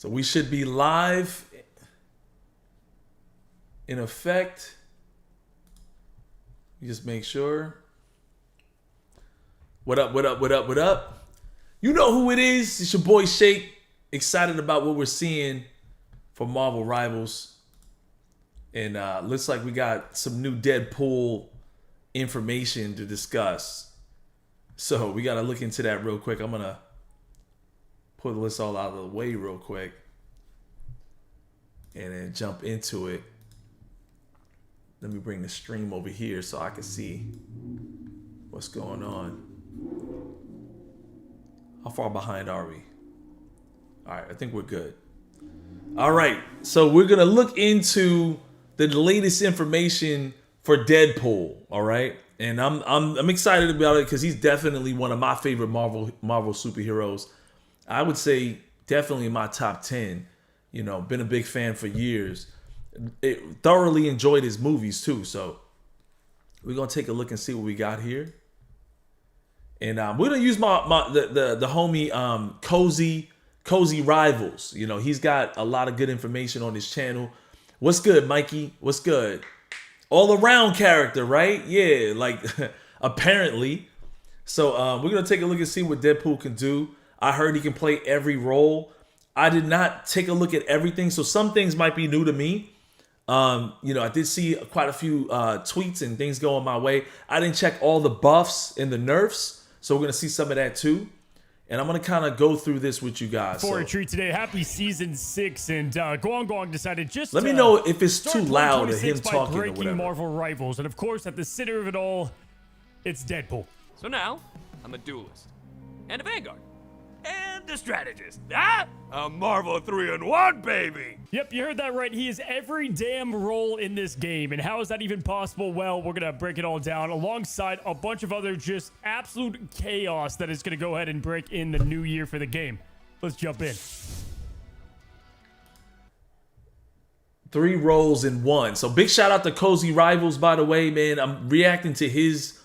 So we should be live in effect. You just make sure. What up, what up, what up, what up? You know who it is. It's your boy Shake. Excited about what we're seeing for Marvel Rivals. And looks like we got some new Deadpool information to discuss. So we got to look into that real quick. I'm going to pull this all out of the way real quick and then jump into it. Let me bring the stream over here so I can see what's going on. How far behind are we? All right, I think we're good. All right, so we're going to look into the latest information for Deadpool, all right? And I'm excited about it because he's definitely one of my favorite Marvel superheroes. I would say definitely in my top 10. You know, been a big fan for years. Thoroughly enjoyed his movies too. So we're gonna take a look and see what we got here. And we're gonna use the homie Cozy Rivals. You know, he's got a lot of good information on his channel. What's good, Mikey? What's good? All around character, right? Yeah, like apparently. So we're gonna take a look and see what Deadpool can do. I heard he can play every role. I did not take a look at everything, so some things might be new to me. You know, I did see quite a few tweets and things going my way. I didn't check all the buffs and the nerfs, so we're gonna see some of that too. And I'm gonna kind of go through this with you guys. For a treat today, happy season 6, and Guang decided just let me know if it's too loud of him talking or whatever. Marvel Rivals, and of course, at the center of it all, it's Deadpool. So now, I'm a duelist, and a Vanguard, and a strategist. Ah, a Marvel 3-in-1, baby! Yep, you heard that right. He is every damn role in this game. And how is that even possible? Well, we're going to break it all down alongside a bunch of other just absolute chaos that is going to go ahead and break in the new year for the game. Let's jump in. 3 roles in 1. So big shout out to Cozy Rivals, by the way, man. I'm reacting to his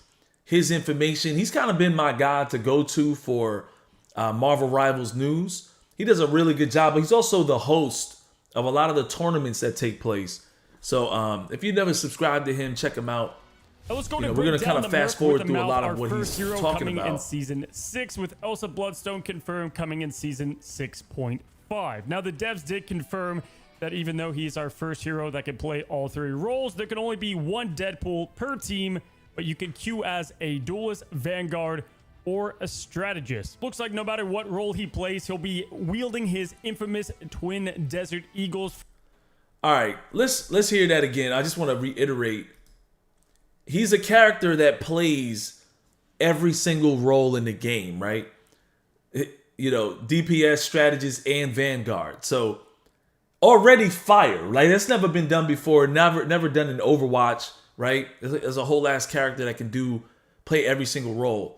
information. He's kind of been my guy to go to for Marvel Rivals news. He does a really good job, but he's also the host of a lot of the tournaments that take place. So if you never subscribed to him, check him out. Now let's go we're going to kind of fast forward through a lot of what he's talking about. In season 6 with Elsa Bloodstone confirmed coming in season 6.5. Now the devs did confirm that even though he's our first hero that can play all 3 roles, there can only be 1 Deadpool per team, but you can queue as a duelist, Vanguard, or a strategist. Looks like no matter what role he plays, he'll be wielding his infamous twin Desert Eagles. All right, let's hear that again. I just want to reiterate. He's a character that plays every single role in the game, right? You know, DPS, strategist, and Vanguard. So already fire. Like that's never been done before. Never done in Overwatch, right? There's a whole ass character that can play every single role.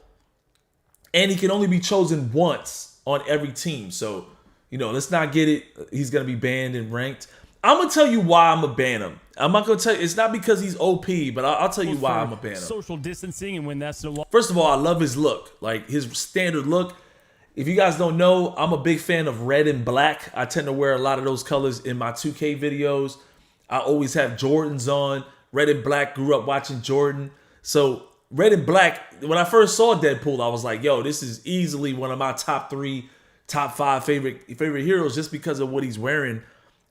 And he can only be chosen once on every team. So, you know, let's not get it. He's going to be banned and ranked. I'm going to tell you why I'm going to ban him. I'm not going to tell you. It's not because he's OP, but I'll tell you why I'm going to ban him. Social distancing and when that's no longer. First of all, I love his look. Like his standard look. If you guys don't know, I'm a big fan of red and black. I tend to wear a lot of those colors in my 2K videos. I always have Jordans on. Red and black. Grew up watching Jordan. So red and black, when I first saw Deadpool, I was like, yo, this is easily one of my top 3, top 5 favorite heroes just because of what he's wearing.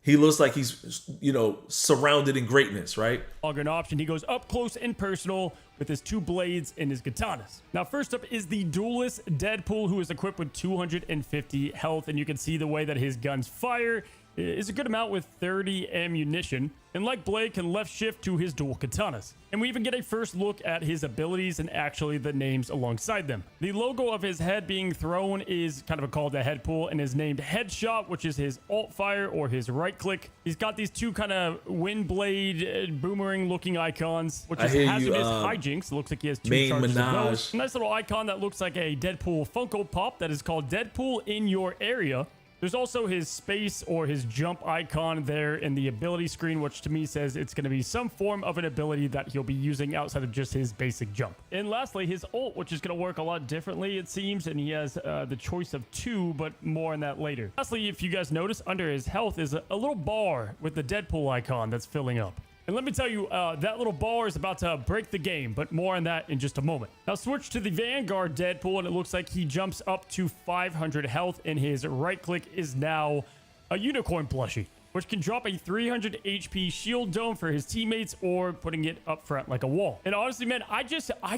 He looks like he's, you know, surrounded in greatness, right? An option. He goes up close and personal with his 2 blades and his katanas. Now, first up is the duelist Deadpool, who is equipped with 250 health, and you can see the way that his guns fire is a good amount with 30 ammunition, and like Blade can left shift to his dual katanas. And we even get a first look at his abilities and actually the names alongside them. The logo of his head being thrown is kind of a call to Headpool and is named Headshot, which is his alt fire or his right click. He's got these 2 kind of wind blade boomerang looking icons, which is hazardous hijinks. It looks like he has 2 charges of those. A nice little icon that looks like a Deadpool Funko Pop that is called Deadpool in your area. There's also his space or his jump icon there in the ability screen, which to me says it's going to be some form of an ability that he'll be using outside of just his basic jump. And lastly, his ult, which is going to work a lot differently, it seems, and he has the choice of 2, but more on that later. Lastly, if you guys notice, under his health is a little bar with the Deadpool icon that's filling up. And let me tell you, that little bar is about to break the game, but more on that in just a moment. Now switch to the Vanguard Deadpool, and it looks like he jumps up to 500 health, and his right click is now a unicorn plushie, which can drop a 300 HP shield dome for his teammates or putting it up front like a wall. And honestly, man, I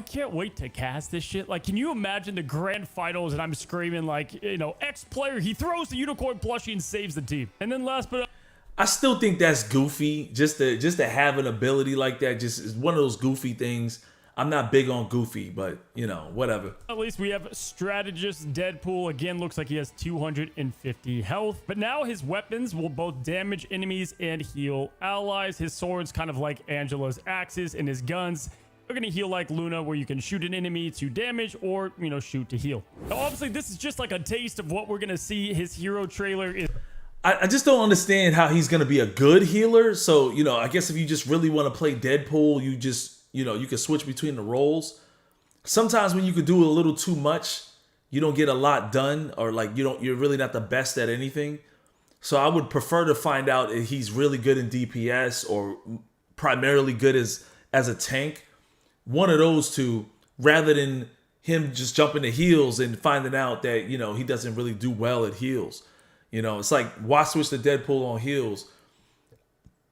can't wait to cast this shit. Like, can you imagine the grand finals and I'm screaming like, you know, X player, he throws the unicorn plushie and saves the team. And then last but I still think that's goofy. Just to have an ability like that just is one of those goofy things. I'm not big on goofy, but you know, whatever. At least we have Strategist Deadpool. Again, looks like he has 250 health, but now his weapons will both damage enemies and heal allies. His sword's kind of like Angela's axes, and his guns are going to heal like Luna, where you can shoot an enemy to damage or, you know, shoot to heal. Now, obviously, this is just like a taste of what we're going to see. His hero trailer is... I just don't understand how he's going to be a good healer. So, you know, I guess if you just really want to play Deadpool, you just, you know, you can switch between the roles. Sometimes when you could do a little too much, you don't get a lot done, or like you're really not the best at anything. So I would prefer to find out if he's really good in DPS or primarily good as a tank. One of those two, rather than him just jumping to heals and finding out that, you know, he doesn't really do well at heals. You know, it's like, why switch to Deadpool on heals?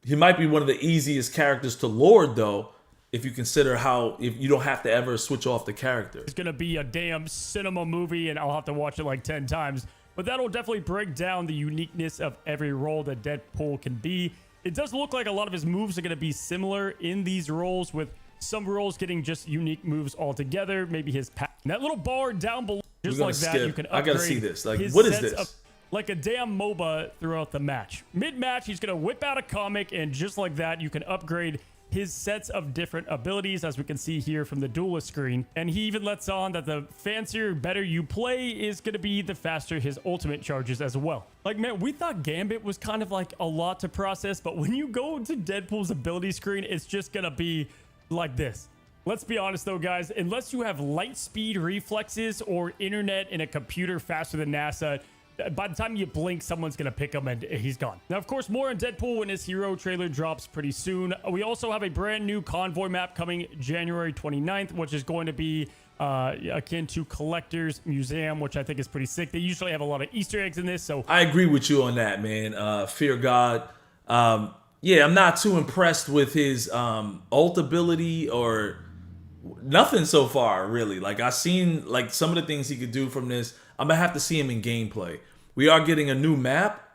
He might be one of the easiest characters to lord, though, if you consider if you don't have to ever switch off the character. It's going to be a damn cinema movie, and I'll have to watch it like 10 times. But that'll definitely break down the uniqueness of every role that Deadpool can be. It does look like a lot of his moves are going to be similar in these roles, with some roles getting just unique moves altogether. Maybe his pack. That little bar down below, just like that, you can upgrade. I got to see this. Like, what is this? Like a damn MOBA throughout the match. Mid-match, he's going to whip out a comic, and just like that, you can upgrade his sets of different abilities, as we can see here from the duelist screen. And he even lets on that the fancier, better you play is going to be, the faster his ultimate charges as well. Like, man, we thought Gambit was kind of like a lot to process, but when you go to Deadpool's ability screen, it's just going to be like this. Let's be honest though, guys, unless you have light speed reflexes or internet in a computer faster than NASA, by the time you blink, someone's going to pick him and he's gone. Now, of course, more on Deadpool when his hero trailer drops pretty soon. We also have a brand new convoy map coming January 29th, which is going to be akin to Collector's Museum, which I think is pretty sick. They usually have a lot of Easter eggs in this, so... I agree with you on that, man. Fear God. Yeah, I'm not too impressed with his ult ability or nothing so far, really. Like, I've seen like some of the things he could do from this. I'm going to have to see him in gameplay. We are getting a new map.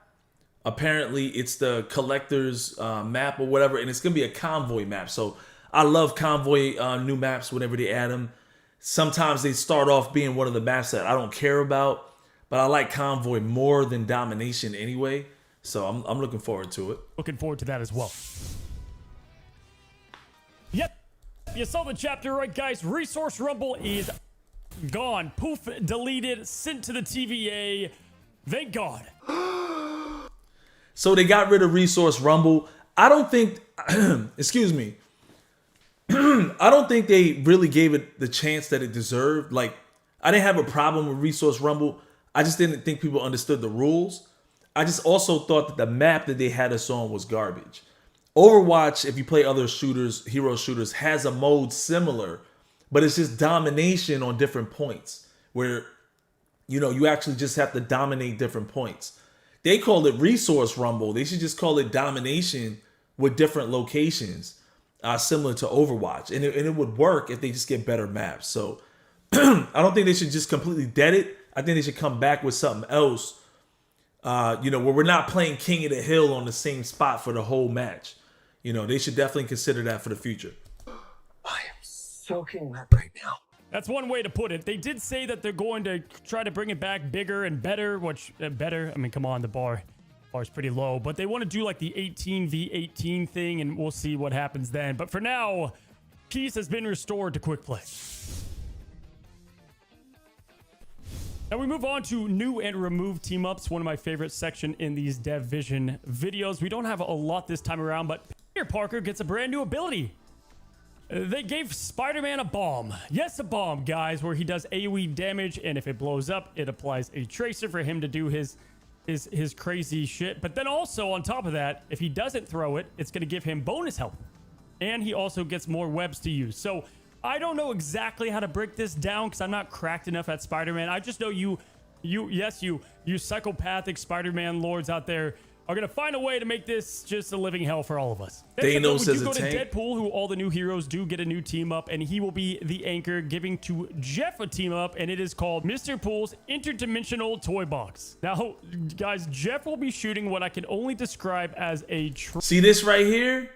Apparently, it's the Collector's map or whatever, and it's going to be a convoy map. So I love convoy new maps whenever they add them. Sometimes they start off being one of the maps that I don't care about, but I like convoy more than domination anyway. So I'm looking forward to it. Looking forward to that as well. Yep. You saw the chapter, right, guys? Resource Rumble is gone. Poof, deleted, sent to the TVA. Thank God. So they got rid of Resource Rumble. I don't think, excuse me. I don't think they really gave it the chance that it deserved. Like, I didn't have a problem with Resource Rumble. I just didn't think people understood the rules. I just also thought that the map that they had us on was garbage. Overwatch, if you play other shooters, hero shooters, has a mode similar, but it's just domination on different points where, you know, you actually just have to dominate different points. They call it Resource Rumble. They should just call it domination with different locations, similar to Overwatch. And it would work if they just get better maps. So I don't think they should just completely dead it. I think they should come back with something else, you know, where we're not playing King of the Hill on the same spot for the whole match. You know, they should definitely consider that for the future. I am soaking wet right now. That's one way to put it. They did say that they're going to try to bring it back bigger and better, which better. I mean, come on, the bar is pretty low, but they want to do like the 18v18 thing, and we'll see what happens then. But for now, peace has been restored to quick play. Now we move on to new and removed team ups, one of my favorite section in these Dev Vision videos. We don't have a lot this time around, but Peter Parker gets a brand new ability. They gave Spider-Man a bomb. Yes, a bomb, guys, where he does AoE damage, and if it blows up, it applies a tracer for him to do his crazy shit. But then also, on top of that, if he doesn't throw it, it's going to give him bonus health. And he also gets more webs to use. So I don't know exactly how to break this down because I'm not cracked enough at Spider-Man. I just know you psychopathic Spider-Man lords out there are going to find a way to make this just a living hell for all of us. Thanos as a go to tank. Deadpool, who all the new heroes do get a new team up, and he will be the anchor, giving to Jeff a team up, and it is called Mr. Pool's Interdimensional Toy Box. Now, guys, Jeff will be shooting what I can only describe as a... See this right here?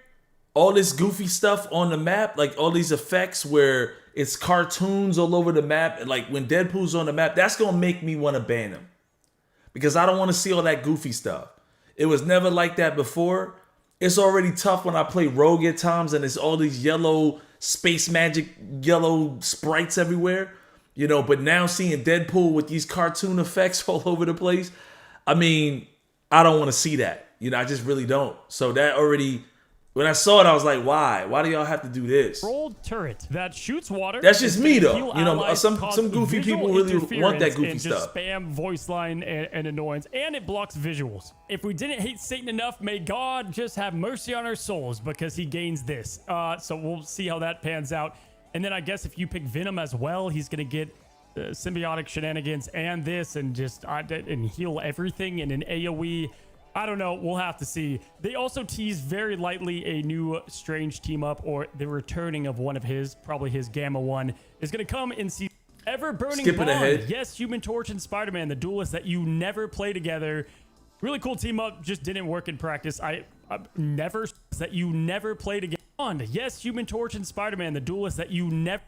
All this goofy stuff on the map, like all these effects where it's cartoons all over the map. And like when Deadpool's on the map, that's going to make me want to ban him. Because I don't want to see all that goofy stuff. It was never like that before. It's already tough when I play Rogue at times and it's all these yellow space magic, yellow sprites everywhere. You know, but now seeing Deadpool with these cartoon effects all over the place, I mean, I don't want to see that. You know, I just really don't. So that already... When I saw it, I was like, why? Why do y'all have to do this? Rolled turret that shoots water. That's just me, though. You know, some goofy people really want that goofy and stuff. Just spam voice line and annoyance, and it blocks visuals. If we didn't hate Satan enough, may God just have mercy on our souls because he gains this. So we'll see how that pans out. And then I guess if you pick Venom as well, he's going to get symbiotic shenanigans and this and just and heal everything in an AoE. I don't know. We'll have to see. They also tease very lightly a new Strange team up or the returning of one of his, probably his Gamma one, is going to come in season. Ever Burning Skipping Bond. ahead. Yes, Human Torch and Spider-Man, the duelists that you never play together. Really cool team up. Just didn't work in practice. I never that you never played again. Yes, Human Torch and Spider-Man, the duelists that you never.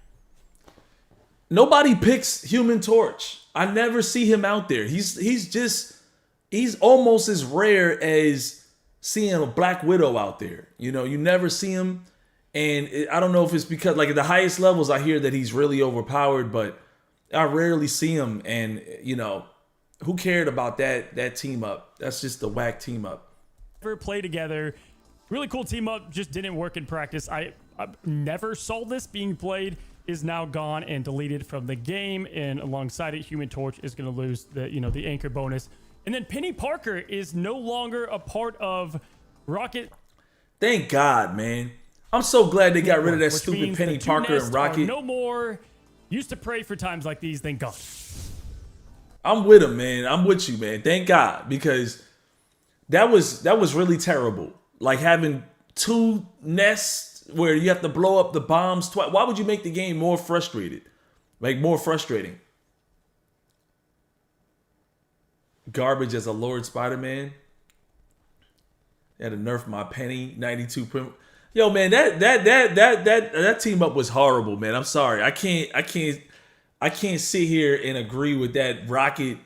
Nobody picks Human Torch. I never see him out there. He's almost as rare as seeing a Black Widow out there. You know, you never see him. And I don't know if it's because, like, at the highest levels, I hear that he's really overpowered, but I rarely see him. And, you know, who cared about that team up? That's just the whack team up. Never play together. Really cool team up. Just didn't work in practice. I never saw this being played. Is now gone and deleted from the game. And alongside it, Human Torch is going to lose the anchor bonus. And then Penny Parker is no longer a part of Rocket. Thank God, man. I'm so glad they got rid of that stupid Penny Parker and Rocket. No more. Used to pray for times like these. Thank God. I'm with him, man. I'm with you, man. Thank God, because that was really terrible. Like having two nests where you have to blow up the bombs twice. Why would you make the game more frustrated? Like more frustrating. Garbage as a Lord Spider-Man. Had to nerf my Penny 92 prim. Yo, man, that team up was horrible, man. I'm sorry. I can't sit here and agree with that Rocket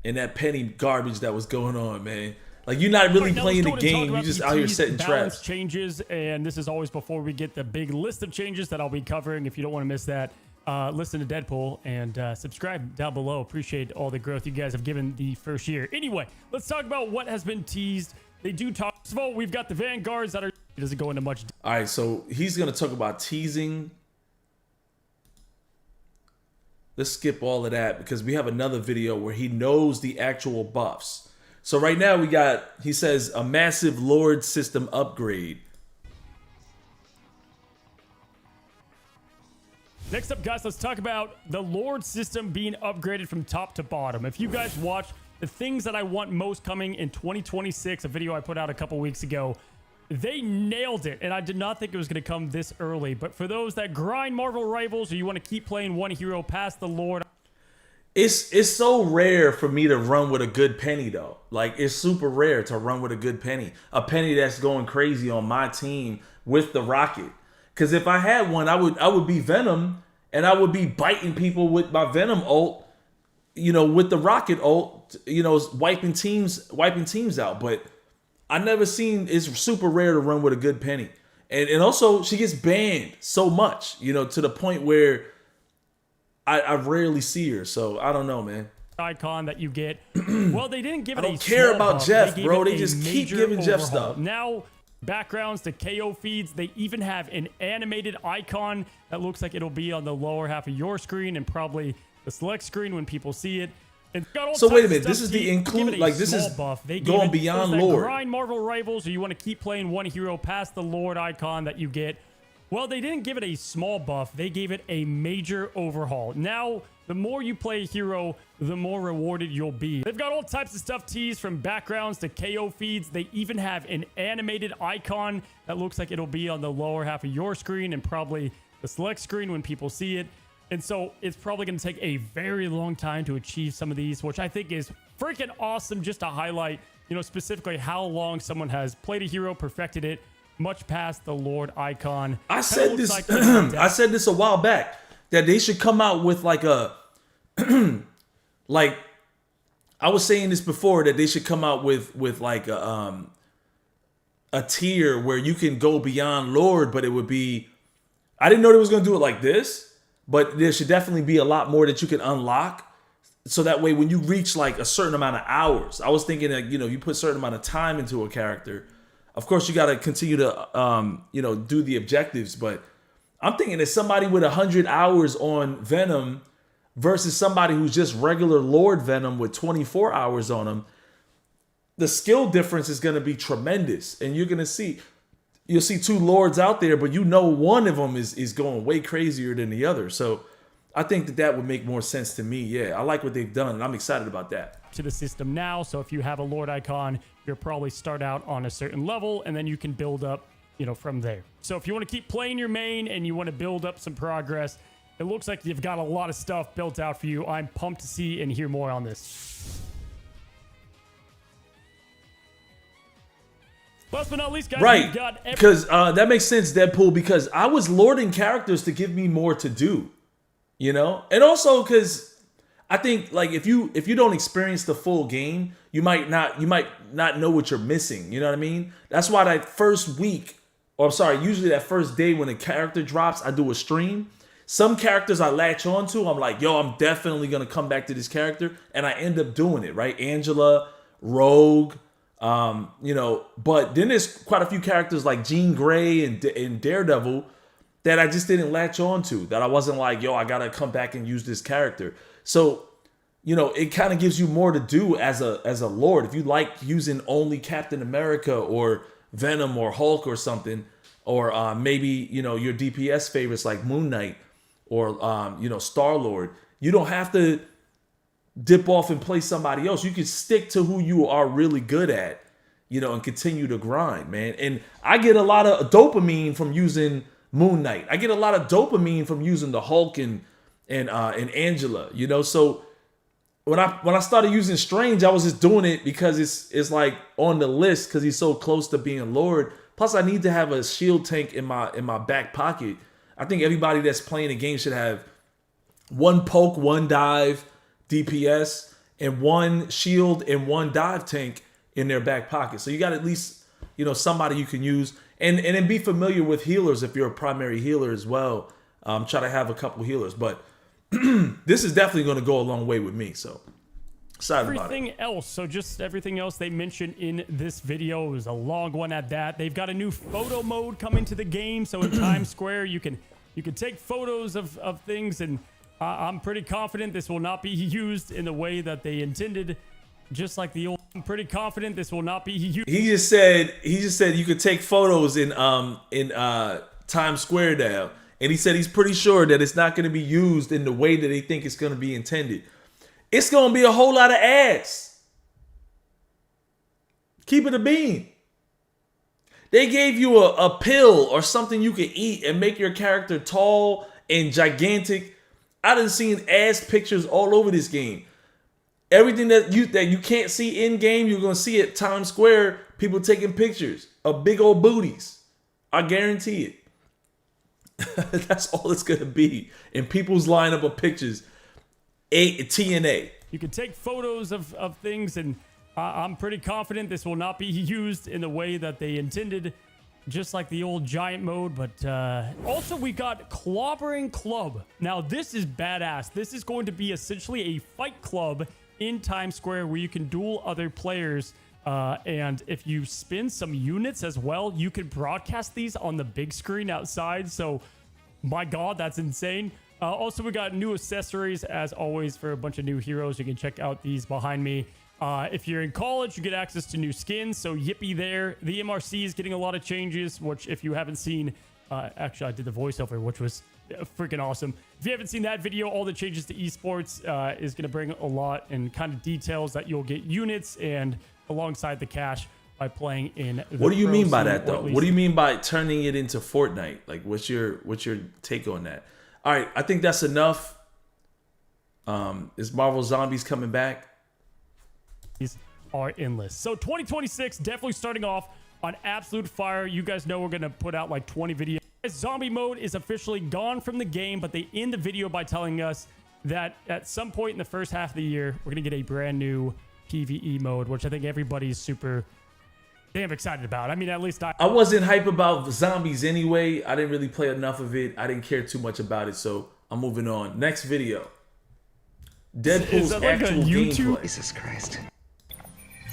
and that Penny garbage that was going on, man. Like, you're not really playing the game. You're just out here setting traps. Changes, and this is always before we get the big list of changes that I'll be covering. If you don't want to miss that, listen to Deadpool and subscribe down below. Appreciate all the growth you guys have given the first year. Anyway, let's talk about what has been teased. They do talk. First of all, we've got the Vanguards that are. It doesn't go into much. All right, so he's going to talk about teasing. Let's skip all of that because we have another video where he knows the actual buffs. So right now we got, he says, a massive Lord system upgrade. Next up, guys, let's talk about the Lord system being upgraded from top to bottom. If you guys watch the things that I want most coming in 2026, a video I put out a couple weeks ago, they nailed it, and I did not think it was going to come this early. But for those that grind Marvel Rivals or you want to keep playing one hero past the Lord, it's so rare for me to run with a good Penny, though. Like, it's super rare to run with a good Penny. A Penny that's going crazy on my team with the Rocket. Because if I had one, I would be Venom, and I would be biting people with my Venom ult, you know, with the Rocket ult, you know, wiping teams out. But I never seen, it's super rare to run with a good Penny. And also, she gets banned so much, you know, to the point where I rarely see her. So, I don't know, man. icon that you get. Well, they didn't give it I a don't care small about buff. Jeff, gave bro. it They a just keep major giving Jeff overhaul. stuff. Now, backgrounds to KO feeds. They even have an animated icon that looks like it'll be on the lower half of your screen and probably the select screen when people see it. It's got all So wait a types of minute, this stuff is to the give include, it a like this is small buff. They gave going it beyond those that Lord. grind Marvel rivals, or you want to keep playing one hero past the Lord icon that you get. Well, they didn't give it a small buff. They gave it a major overhaul. Now, the more you play a hero, the more rewarded you'll be. They've got all types of stuff teased, from backgrounds to KO feeds. They even have an animated icon that looks like it'll be on the lower half of your screen and probably the select screen when people see it. And so it's probably going to take a very long time to achieve some of these, which I think is freaking awesome, just to highlight, you know, specifically how long someone has played a hero, perfected it, much past the Lord icon. I said this. I said this a while back that they should come out with like a, like, I was saying this before, that they should come out with like a tier where you can go beyond Lord, but it would be. I didn't know they was gonna do it like this, but there should definitely be a lot more that you can unlock. So that way, when you reach like a certain amount of hours, I was thinking that, you know, you put a certain amount of time into a character. Of course, you got to continue to, you know, do the objectives. But I'm thinking that somebody with 100 hours on Venom versus somebody who's just regular Lord Venom with 24 hours on him, the skill difference is going to be tremendous. And you're going to see, you'll see two Lords out there, but you know one of them is going way crazier than the other. So I think that that would make more sense to me. Yeah, I like what they've done, and I'm excited about that. To the system now, so if you have a Lord icon, you'll probably start out on a certain level, and then you can build up, you know, from there. So if you want to keep playing your main and you want to build up some progress, it looks like you've got a lot of stuff built out for you. I'm pumped to see and hear more on this. Last but not least, guys, Right, we've got because that makes sense, Deadpool, because I was lording characters to give me more to do, you know? And also because I think, like, if you don't experience the full game, you might not know what you're missing. You know what I mean? That's why that first week, or I'm sorry, usually that first day when a character drops, I do a stream. Some characters I latch onto, I'm like, yo, I'm definitely gonna come back to this character, and I end up doing it, right? Angela, Rogue, you know. But then there's quite a few characters like Jean Grey and Daredevil that I just didn't latch onto. That I wasn't like, yo, I gotta come back and use this character. So, you know, it kind of gives you more to do as a Lord. If you like using only Captain America or Venom or Hulk or something, or maybe, you know, your DPS favorites like Moon Knight or, you know, Star-Lord, you don't have to dip off and play somebody else. You can stick to who you are really good at, you know, and continue to grind, man. And I get a lot of dopamine from using Moon Knight. I get a lot of dopamine from using the Hulk and Angela, you know. So when I started using Strange, I was just doing it because it's like on the list because he's so close to being Lord. Plus, I need to have a shield tank in my back pocket. I think everybody that's playing the game should have one poke, one dive DPS, and one shield and one dive tank in their back pocket. So you got at least, you know, somebody you can use, and then be familiar with healers if you're a primary healer as well. Try to have a couple healers, but this is definitely going to go a long way with me. So excited about it. Everything else, so just everything else they mentioned in this video, it was a long one at that. They've got a new photo mode coming to the game, so in Times Square you can take photos of things, and I'm pretty confident this will not be used in the way that they intended. Just like the old, I'm pretty confident this will not be used. He just said you could take photos in Times Square now, and he said he's pretty sure that it's not going to be used in the way that they think it's going to be intended. It's going to be a whole lot of ads. Keep it a bean. They gave you a pill or something you could eat and make your character tall and gigantic. I done seen ass pictures all over this game. Everything that you can't see in game, you're gonna see at Times Square. People taking pictures of big old booties. I guarantee it. That's all it's gonna be in people's lineup of pictures. TNA. You can take photos of things, and I'm pretty confident this will not be used in the way that they intended. Just like the old giant mode, but also we got Clobbering Club. Now this is badass. This is going to be essentially a fight club in Times Square where you can duel other players. And if you spin some units as well, you can broadcast these on the big screen outside. So, my God, that's insane. Also, we got new accessories, as always, for a bunch of new heroes. You can check out these behind me. If you're in college, you get access to new skins, so yippee there. The MRC is getting a lot of changes, which if you haven't seen, actually I did the voiceover, which was freaking awesome. If you haven't seen that video, all the changes to esports is going to bring a lot and kind of details that you'll get units and alongside the cash by playing in the What do you pro mean by scene, that or though? at least- What do you mean by turning it into Fortnite? Like what's your take on that? All right, I think that's enough. Is Marvel Zombies coming back? Are endless. So 2026 definitely starting off on absolute fire. You guys know we're gonna put out like 20 videos. Zombie mode is officially gone from the game, but they end the video by telling us that at some point in the first half of the year, we're gonna get a brand new PvE mode, which I think everybody's super damn excited about. I mean, at least I wasn't hype about zombies anyway. I didn't really play enough of it. I didn't care too much about it, so I'm moving on. Next video. Deadpool's Is that like a actual YouTube? gameplay. Jesus Christ.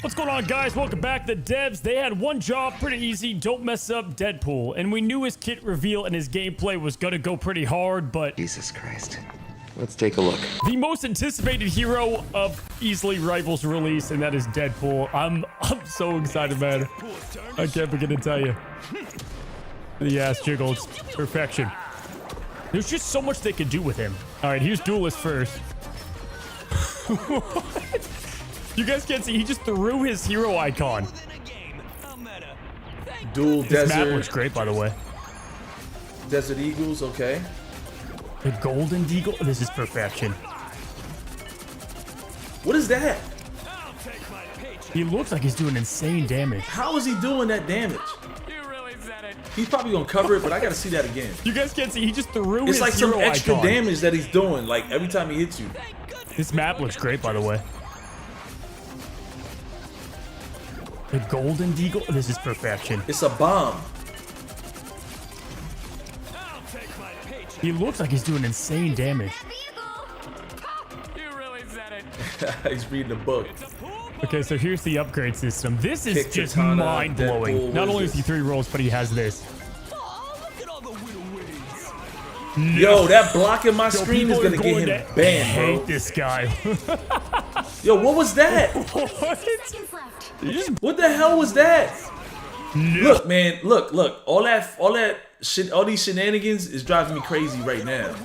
What's going on, guys? Welcome back. The devs, they had one job, pretty easy. Don't mess up Deadpool. And we knew his kit reveal and his gameplay was gonna go pretty hard, but Jesus Christ. Let's take a look. the most anticipated hero of easily rivals release, and that is Deadpool. I'm so excited, man. I can't begin to tell you. The ass jiggles. Perfection. There's just so much they could do with him. All right, here's Duelist first. You guys can't see. He just threw his hero icon. Dual This map Desert. looks great, by the way. Desert Eagles, okay. The Golden Deagle. This is perfection. What is that? He looks like he's doing insane damage. How is he doing that damage? You really said it. He's probably gonna cover it, but I gotta see that again. You guys can't see. He just threw It's his like some hero extra icon. damage that he's doing, like every time he hits you. This map looks great, by the way. The Golden Deagle. This is perfection. It's a bomb. He looks like he's doing insane damage. You really said it. He's reading a book. Okay, so here's the upgrade system. This is Kick just katana, mind-blowing. Deadpool, Not what only is is he this? 3 rolls, but he has this. Yo, that block in my Yo, screen is people are gonna get going him to banned, hate bro. this guy. Yo, what was that? What the hell was that? Look, man, look. All that shit, all these shenanigans is driving me crazy right now.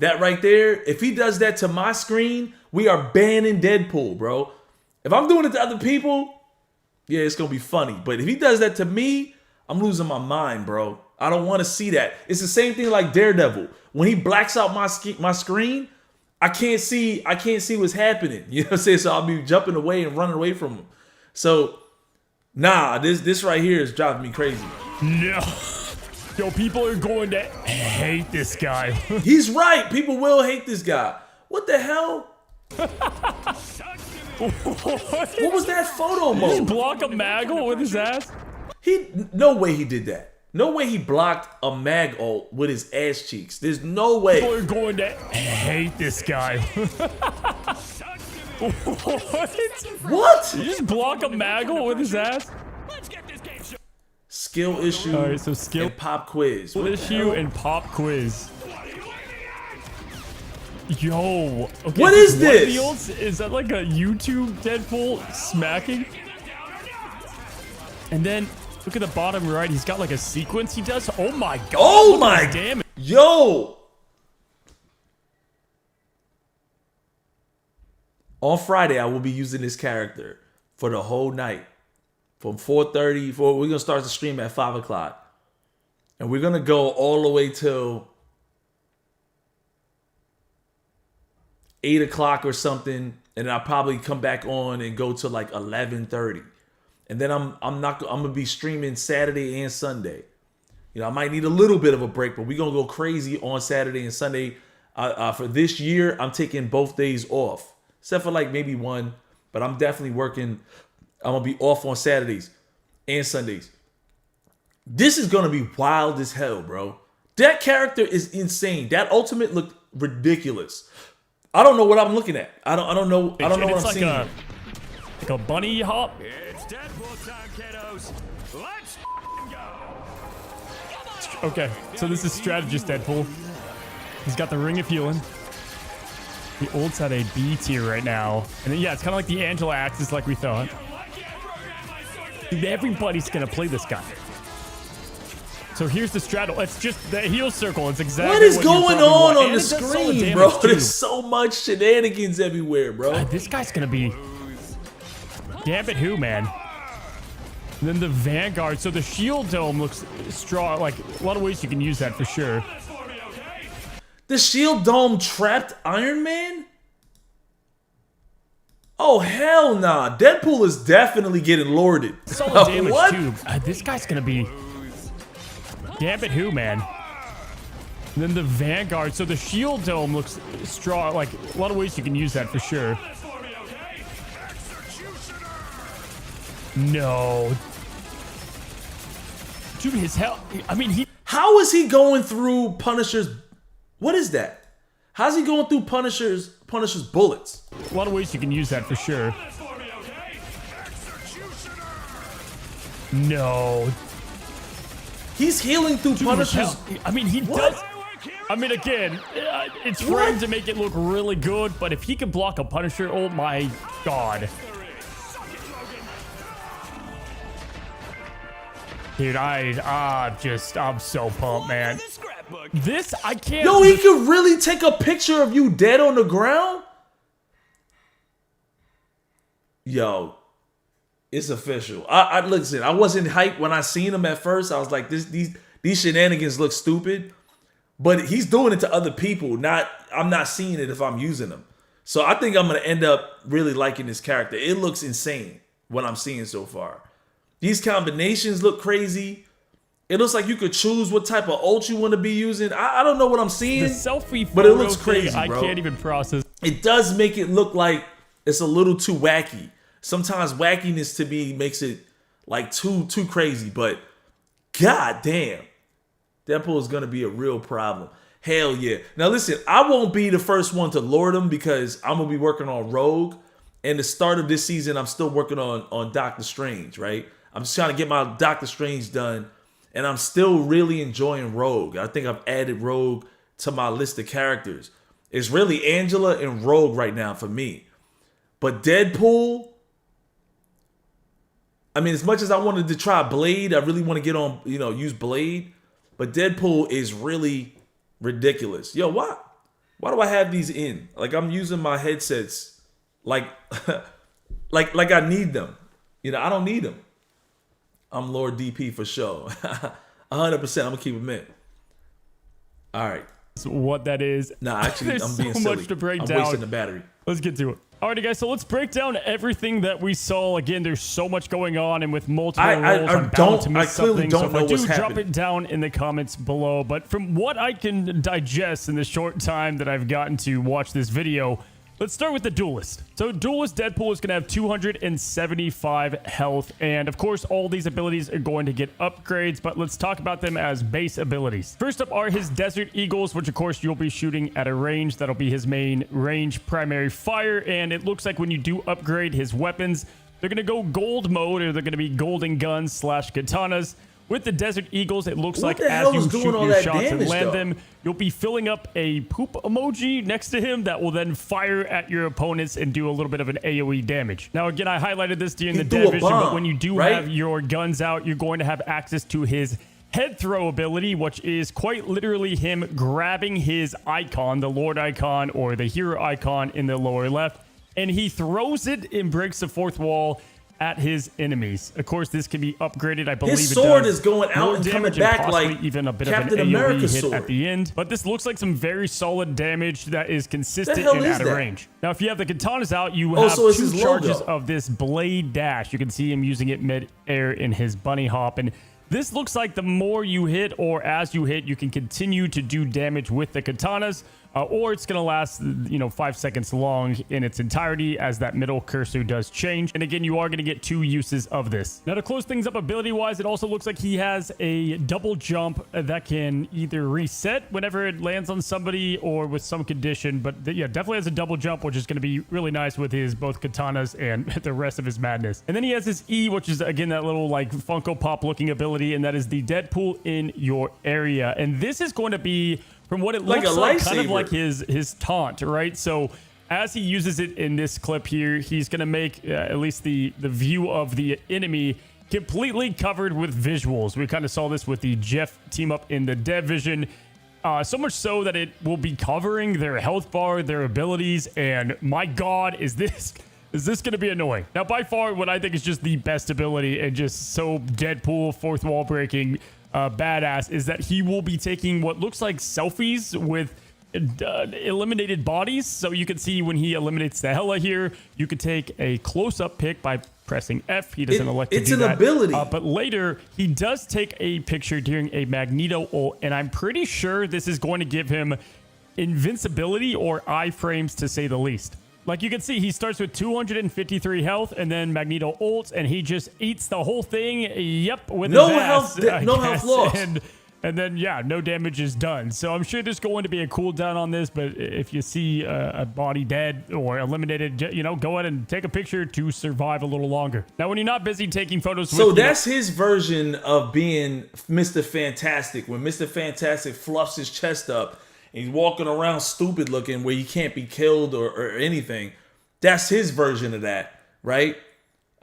That right there, if he does that to my screen, we are banning Deadpool, bro. If I'm doing it to other people, yeah, it's gonna be funny. But if he does that to me, I'm losing my mind, bro. I don't want to see that. It's the same thing like Daredevil. When he blacks out my screen, I can't see what's happening. You know what I'm saying? So I'll be jumping away and running away from him. So, nah, this right here is driving me crazy. No. Yo, people are going to hate this guy. He's right. People will hate this guy. What the hell? What was that photo Just mode? block a Maggle with his ass? No way he did that. No way he blocked a mag ult with his ass cheeks. There's no way. People are going to hate this guy. What? You just block a Maggle with his ass? Skill issue. All right, so skill and pop quiz. What the issue hell? and pop quiz. Yo. Okay, What so is one of this? the ults, is that like a YouTube Deadpool smacking? And then look at the bottom right. He's got like a sequence he does. Oh my god. Oh look at my his damage. Yo. On Friday, I will be using this character for the whole night. From 4:30, we're going to start the stream at 5 o'clock. And we're going to go all the way till 8 o'clock or something. And then I'll probably come back on and go to like 11:30. And then I'm going to be streaming Saturday and Sunday. You know, I might need a little bit of a break, but we're going to go crazy on Saturday and Sunday. For this year, I'm taking both days off. Except for like maybe one. But I'm definitely working. I'm going to be off on Saturdays and Sundays. This is going to be wild as hell, bro. That character is insane. That ultimate looked ridiculous. I don't know what I'm looking at. I don't know what It's I'm like seeing. like a bunny hop. It's Deadpool time, kiddos. Let's go. Okay, so this is Strategist Deadpool. He's got the Ring of Healing. The ult's at a B tier right now. And then, yeah, it's kind of like the Angela Axis like we thought. Dude, everybody's going to play this guy. So here's the straddle. It's just the heal circle. It's exactly What is you're going probably on want. And the it does solid screen, damage, bro? too. There's so much shenanigans everywhere, bro. This guy's going to be... Gambit who, man? And then the Vanguard. So the shield dome looks strong. Like, a lot of ways you can use that for sure. The shield dome trapped Iron Man? Oh, hell nah. Deadpool is definitely getting lorded. Solid damage, What? too. This guy's going to be... Gambit who, man? And then the Vanguard. So the shield dome looks strong. Like, a lot of ways you can use that for sure. No. Dude, his hell... I mean, he... How is he going through Punisher's... What is that? How's he going through Punisher's bullets? A lot of ways you can use that for sure. No. He's healing through Dude, his Punisher's... hell... I mean, he What? does... I mean, again, it's What? framed to make it look really good, but if he can block a Punisher, oh my god. Dude, I'm so pumped, man. This, I can't... Yo, he could really take a picture of you dead on the ground? Yo, it's official. I listen, I wasn't hyped when I seen him at first. I was like, these shenanigans look stupid. But he's doing it to other people. I'm not seeing it if I'm using them. So I think I'm going to end up really liking this character. It looks insane what I'm seeing so far. These combinations look crazy. It looks like you could choose what type of ult you want to be using. I don't know what I'm seeing. The selfie but it photo looks thing, crazy, bro. I can't even process. It does make it look like it's a little too wacky. Sometimes wackiness to me makes it like too crazy. But god damn. Deadpool is going to be a real problem. Hell yeah. Now listen, I won't be the first one to lord him because I'm going to be working on Rogue. And the start of this season, I'm still working on Doctor Strange, right? I'm just trying to get my Doctor Strange done. And I'm still really enjoying Rogue. I think I've added Rogue to my list of characters. It's really Angela and Rogue right now for me. But Deadpool, I mean, as much as I wanted to try Blade, I really want to get on, use Blade. But Deadpool is really ridiculous. Yo, why do I have these in? Like I'm using my headsets like like I need them. I don't need them. I'm Lord DP for sure. 100%. I'm gonna keep them in. All right. So what that is. Nah, actually, There's I'm being so silly. much to break I'm down. wasting the battery. Let's get to it. Alrighty, guys, so let's break down everything that we saw. Again, there's so much going on, and with multiple roles, I'm bound to miss clearly something. don't So know if I what's do, drop happening. it down in the comments below. But from what I can digest in the short time that I've gotten to watch this video, let's start with the Duelist. So Duelist Deadpool is going to have 275 health, and of course, all these abilities are going to get upgrades, but let's talk about them as base abilities. First up are his Desert Eagles, which of course you'll be shooting at a range. That'll be his main range primary fire, and it looks like when you do upgrade his weapons, they're going to go gold mode, or they're going to be golden guns / katanas. With the Desert Eagles, it looks like the as hell you is doing shoot all your that shots and damage, land though? them, you'll be filling up a poop emoji next to him that will then fire at your opponents and do a little bit of an AoE damage. Now, again, I highlighted this during He the threw dev a vision, but bomb, when you do right? have your guns out, you're going to have access to his head throw ability, which is quite literally him grabbing his icon, the Lord icon or the hero icon in the lower left, and he throws it and breaks the fourth wall at his enemies. Of course, this can be upgraded. I believe His it sword does is going out more and coming damage back possibly like even a bit Captain of an AoE America's hit sword. at the end. But this looks like some very solid damage that is consistent hell and is at a that? range. Now, if you have the katanas out, you Oh, have so it's two his charges logo. of this blade dash. You can see him using it mid-air in his bunny hop, and This looks like the more you hit or as you hit, you can continue to do damage with the katanas, or it's going to last, 5 seconds long in its entirety as that middle cursor does change. And again, you are going to get 2 uses of this. Now, to close things up ability-wise, it also looks like he has a double jump that can either reset whenever it lands on somebody or with some condition. But yeah, definitely has a double jump, which is going to be really nice with his both katanas and the rest of his madness. And then he has his E, which is, again, that little like Funko Pop looking ability, and that is the Deadpool in your area. And this is going to be, from what it looks like, kind of like his taunt, right? So as he uses it in this clip here, he's going to make at least the view of the enemy completely covered with visuals. We kind of saw this with the Jeff team up in the Dev Vision. So much so that it will be covering their health bar, their abilities, and my God, is this going to be annoying? Now, by far, what I think is just the best ability and just so Deadpool, fourth wall breaking, badass, is that he will be taking what looks like selfies with eliminated bodies. So you can see when he eliminates the Hela here, you could take a close-up pic by pressing F. He doesn't elect to do that. It's an ability. But later, he does take a picture during a Magneto ult, and I'm pretty sure this is going to give him invincibility or iframes, to say the least. Like you can see, he starts with 253 health, and then Magneto ults, and he just eats the whole thing. Yep, with his ass, no health lost. And then, yeah, no damage is done. So I'm sure there's going to be a cooldown on this, but if you see a body dead or eliminated, go ahead and take a picture to survive a little longer. Now, when you're not busy taking photos with... So that's his version of being Mr. Fantastic. When Mr. Fantastic fluffs his chest up, he's walking around stupid looking where he can't be killed or anything. That's his version of that, right?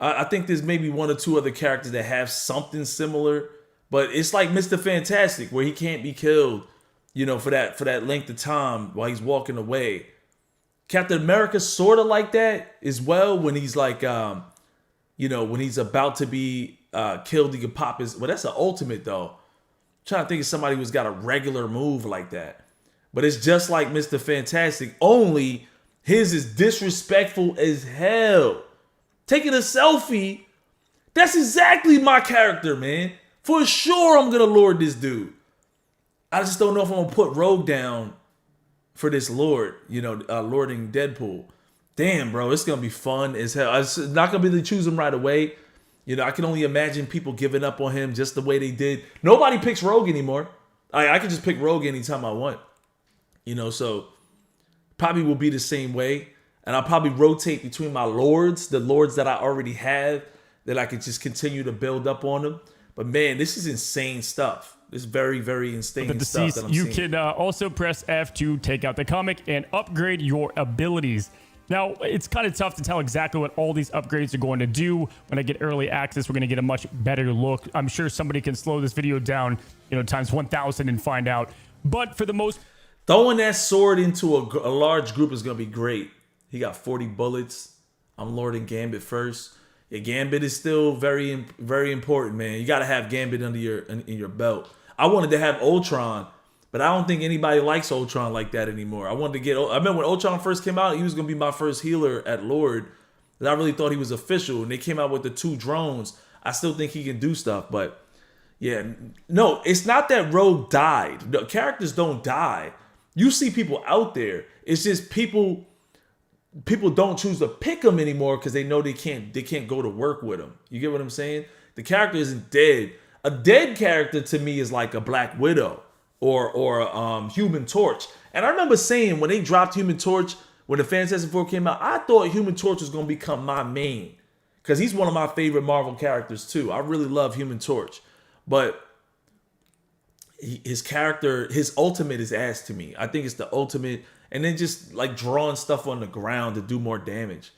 I think there's maybe 1 or 2 other characters that have something similar, but it's like Mr. Fantastic where he can't be killed, for that length of time while he's walking away. Captain America's sort of like that as well when he's like, when he's about to be killed, he can pop his... Well, that's an ultimate though. I'm trying to think of somebody who's got a regular move like that. But it's just like Mr. Fantastic, only his is disrespectful as hell. Taking a selfie, that's exactly my character, man. For sure, I'm going to lord this dude. I just don't know if I'm going to put Rogue down for this lord, lording Deadpool. Damn, bro, it's going to be fun as hell. It's not going to be able to choose him right away. I can only imagine people giving up on him just the way they did. Nobody picks Rogue anymore. I can just pick Rogue anytime I want. So probably will be the same way. And I'll probably rotate between my lords, the lords that I already have, that I could just continue to build up on them. But man, this is insane stuff. This is very, very insane stuff that I'm seeing. You can also press F to take out the comic and upgrade your abilities. Now, it's kind of tough to tell exactly what all these upgrades are going to do. When I get early access, we're going to get a much better look. I'm sure somebody can slow this video down, times 1,000 and find out. But for the most... Throwing that sword into a large group is going to be great. He got 40 bullets. I'm lording Gambit first. Yeah, Gambit is still very, very important, man. You got to have Gambit under in your belt. I wanted to have Ultron, but I don't think anybody likes Ultron like that anymore. I remember when Ultron first came out, he was going to be my first healer at Lord. I really thought he was official, and they came out with the 2 drones. I still think he can do stuff, but yeah. No, it's not that Rogue died. The characters don't die. You see people out there. It's just people don't choose to pick them anymore because they know they can't go to work with them. You get what I'm saying? The character isn't dead. A dead character to me is like a Black Widow or a Human Torch. And I remember saying when they dropped Human Torch, when the Fantastic Four came out, I thought Human Torch was going to become my main because he's one of my favorite Marvel characters too. I really love Human Torch, but his character, his ultimate is ass to me. I think it's the ultimate, and then just like drawing stuff on the ground to do more damage,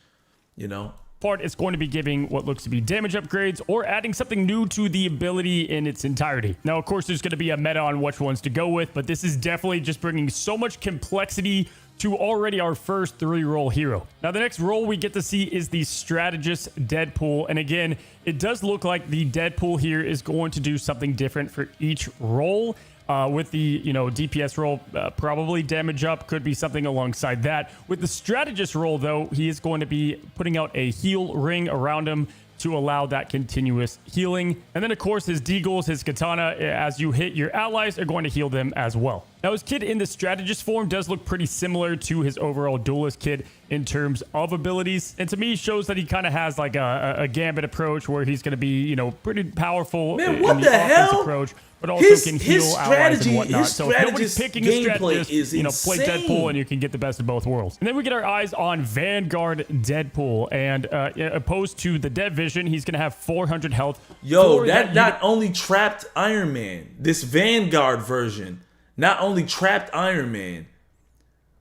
Part is going to be giving what looks to be damage upgrades or adding something new to the ability in its entirety. Now, of course, there's going to be a meta on which ones to go with, but this is definitely just bringing so much complexity to already our first 3-role hero. Now, the next role we get to see is the Strategist Deadpool. And again, it does look like the Deadpool here is going to do something different for each role. With the, DPS role, probably damage up, could be something alongside that. With the Strategist role, though, he is going to be putting out a heal ring around him to allow that continuous healing. And then, of course, his deagles, his katana, as you hit your allies, are going to heal them as well. Now, his kit in the strategist form does look pretty similar to his overall duelist kit in terms of abilities. And to me, shows that he kind of has like a gambit approach where he's going to be, you know, pretty powerful Man, in what the the offense hell? approach, but also can heal allies and whatnot. So if nobody's picking a strategist, is you know, play insane. Deadpool and you can get the best of both worlds. And then we get our eyes on Vanguard Deadpool. And opposed to the Dead Vision, he's going to have 400 health. Yo, For that not only trapped Iron Man, this Vanguard version not only trapped Iron Man,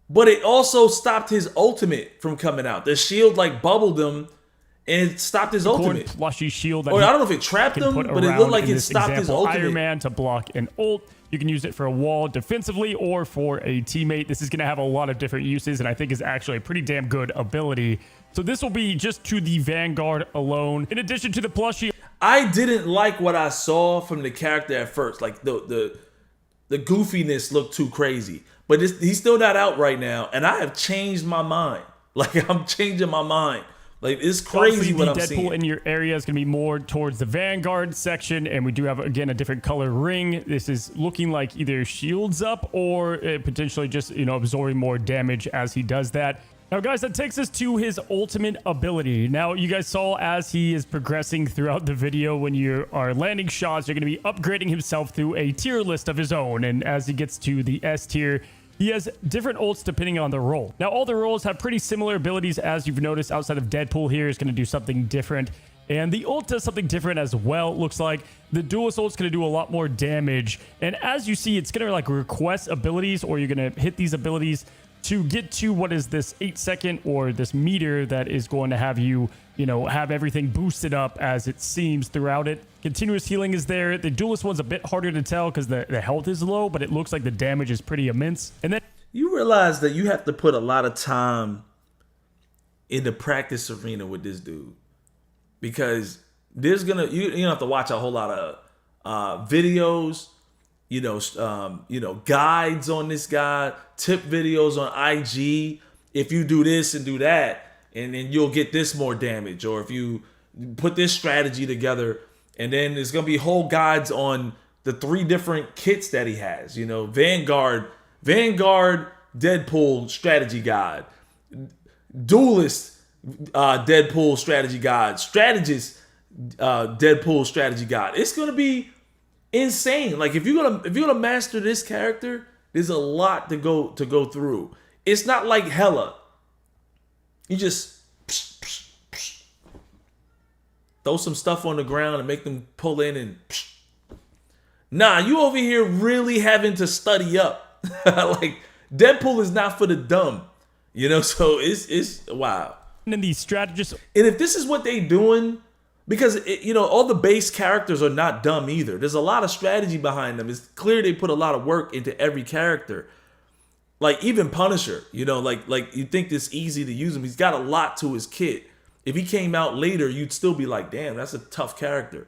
but it also stopped his ultimate from coming out. The shield like bubbled him and it stopped his ultimate. Plushy shield that Or he I don't know if it trapped can him, put but it around looked like in it this stopped his example, ultimate. Iron Man to block an ult. You can use it for a wall defensively or for a teammate. This is going to have a lot of different uses, and I think is actually a pretty damn good ability. So this will be just to the Vanguard alone. In addition to the plushie, I didn't like what I saw from the character at first. Like the goofiness looked too crazy. But he's still not out right now, and I have changed my mind. Like I'm changing my mind. Like it's crazy what I'm Deadpool seeing. in your area is going to be more towards the Vanguard section, and we do have again a different color ring. This is looking like either shields up or potentially just, you know, absorbing more damage as he does that. Now, guys, that takes us to his ultimate ability. Now, you guys saw as he is progressing throughout the video, when you are landing shots, you're going to be upgrading himself through a tier list of his own. And as he gets to the S tier, he has different ults depending on the role. Now, all the roles have pretty similar abilities, as you've noticed. Outside of Deadpool here is going to do something different. And the ult does something different as well. It looks like the duelist ult's going to do a lot more damage. And as you see, it's going to like request abilities, or you're going to hit these abilities to get to what is this 8-second or this meter that is going to have you, you know, have everything boosted up as it seems throughout it. Continuous healing is there. The duelist one's a bit harder to tell because the health is low, but it looks like the damage is pretty immense. And then You realize that you have to put a lot of time in the practice arena with this dude, because there's gonna you don't have to watch a whole lot of videos, guides on this guy, tip videos on IG. If you do this and do that, and then you'll get this more damage, or if you put this strategy together, and then there's gonna be whole guides on the 3 different kits that he has. You know, Vanguard Deadpool strategy guide, duelist Deadpool strategy guide, strategist Deadpool strategy guide. It's gonna be insane. Like if you're gonna master this character, there's a lot to go through. It's not like Hella. You just throw some stuff on the ground and make them pull in and nah, you over here really having to study up. Like Deadpool is not for the dumb, so it's wow. And then the strategist. And if this is what they doing, because all the base characters are not dumb either. There's a lot of strategy behind them. It's clear they put a lot of work into every character. Like even Punisher, like you think it's easy to use him. He's got a lot to his kit. If he came out later, you'd still be like, damn, that's a tough character,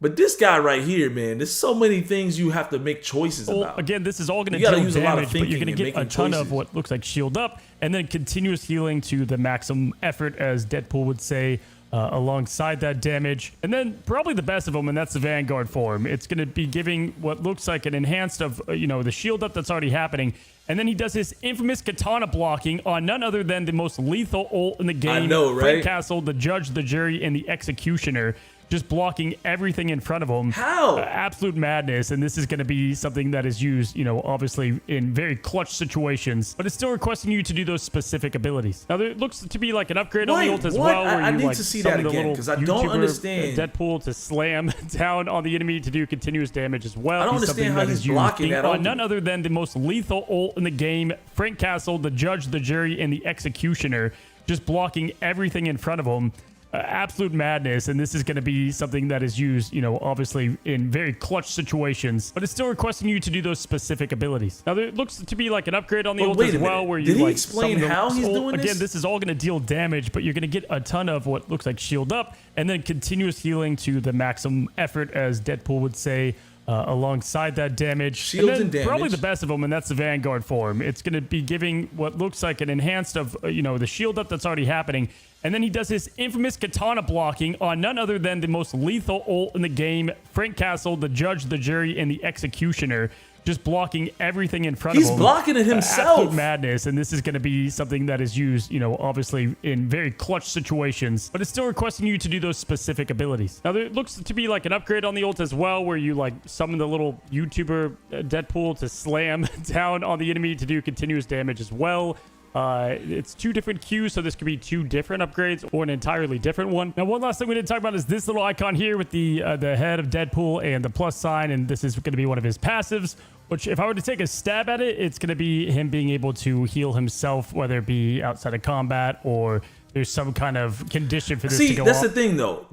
But this guy right here, man, there's so many things you have to make choices about. Again, this is all going to You gotta deal use a lot of damage, but you're thinking going to and get a making ton choices. of what looks like shield up, and then continuous healing to the maximum effort, as Deadpool would say, alongside that damage. And then probably the best of them, and that's the Vanguard form. It's going to be giving what looks like an enhanced of, the shield up that's already happening. And then he does his infamous katana blocking on none other than the most lethal ult in the game. I know, right? Frank Castle, the judge, the jury, and the executioner. Just blocking everything in front of him. How? Absolute madness. And this is going to be something that is used, obviously in very clutch situations. But it's still requesting you to do those specific abilities. Now, there looks to be like an upgrade on the ult as well. Where I you need to see that summon the again, little 'cause I don't YouTuber, understand. Deadpool to slam down on the enemy to do continuous damage as well. I don't He's understand something how that he's is used blocking that on ultimate. none other than the most lethal ult in the game. Frank Castle, the judge, the jury, and the executioner. Just blocking everything in front of him. Absolute madness, and this is going to be something that is used, obviously in very clutch situations, but it's still requesting you to do those specific abilities. Now, there looks to be like an upgrade on the ult wait as a well, minute. where you Did he like explain summon the how he's ult. doing this? Again, this is all going to deal damage, but you're going to get a ton of what looks like shield up, and then continuous healing to the maximum effort, as Deadpool would say, alongside that damage. Shield and damage. Probably the best of them, and that's the Vanguard form. It's going to be giving what looks like an enhanced of, the shield up that's already happening. And then he does his infamous katana blocking on none other than the most lethal ult in the game, Frank Castle, the judge, the jury, and the executioner. Just blocking everything in front of him. He's blocking it himself. Absolute madness, and this is going to be something that is used, obviously in very clutch situations, but it's still requesting you to do those specific abilities. Now, there looks to be like an upgrade on the ult as well, where you like summon the little YouTuber Deadpool to slam down on the enemy to do continuous damage as well. It's 2 different queues, so this could be 2 different upgrades or an entirely different one. Now, one last thing we didn't talk about is this little icon here with the head of Deadpool and the plus sign, and this is going to be one of his passives, which if I were to take a stab at it, it's going to be him being able to heal himself, whether it be outside of combat or there's some kind of condition for this to go that's off. the thing, though.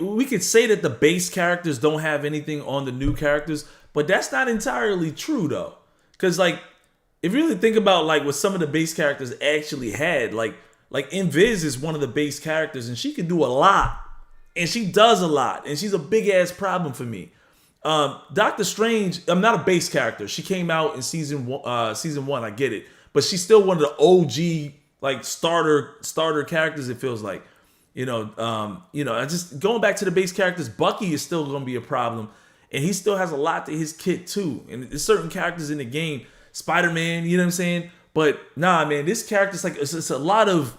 We could say that the base characters don't have anything on the new characters, but that's not entirely true, though. Because, if you really think about what some of the base characters actually had, like Invis is one of the base characters, and she can do a lot, and she does a lot, and she's a big ass problem for me. Doctor Strange, I'm not a base character. She came out in season one. I get it, but she's still one of the OG starter characters. It feels like, I just going back to the base characters. Bucky is still going to be a problem, and he still has a lot to his kit too. And there's certain characters in the game. Spider-Man, you know what I'm saying? But nah, man, this character's it's a lot of,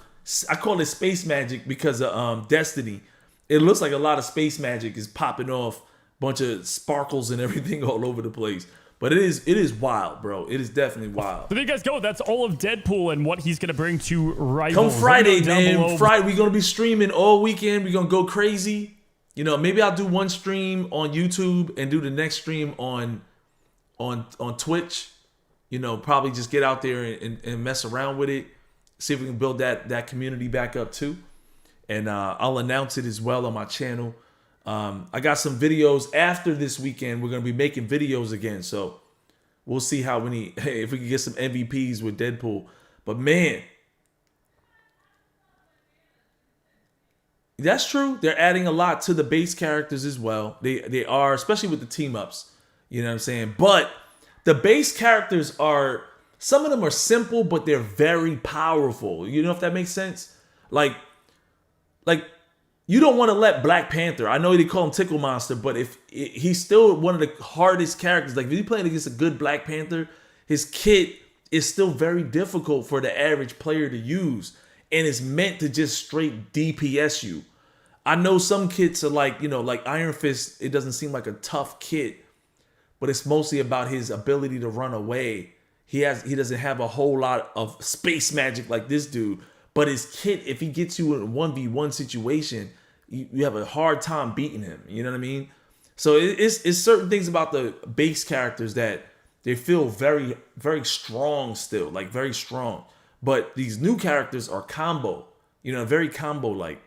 I call it space magic because of Destiny. It looks like a lot of space magic is popping off, bunch of sparkles and everything all over the place. But it is wild, bro. It is definitely wild. So there you guys go. That's all of Deadpool and what he's going to bring to Rivals. Come Friday, man. Friday, we're going to be streaming all weekend. We're going to go crazy. Maybe I'll do one stream on YouTube and do the next stream on Twitch. Probably just get out there and mess around with it. See if we can build that community back up too. And I'll announce it as well on my channel. I got some videos after this weekend. We're going to be making videos again. So we'll see if we can get some MVPs with Deadpool. But man, that's true. They're adding a lot to the base characters as well. They are, especially with the team ups. You know what I'm saying? But the base characters some of them are simple, but they're very powerful. You know if that makes sense? Like you don't want to let Black Panther, I know they call him Tickle Monster, but if he's still one of the hardest characters. Like if you're playing against a good Black Panther, his kit is still very difficult for the average player to use. And it's meant to just straight DPS you. I know some kits are like Iron Fist, it doesn't seem like a tough kit. But it's mostly about his ability to run away. He doesn't have a whole lot of space magic like this dude. But his kit, if he gets you in a 1v1 situation, you have a hard time beating him. You know what I mean? So it's certain things about the base characters that they feel very, very strong still, very strong. But these new characters are combo, very combo like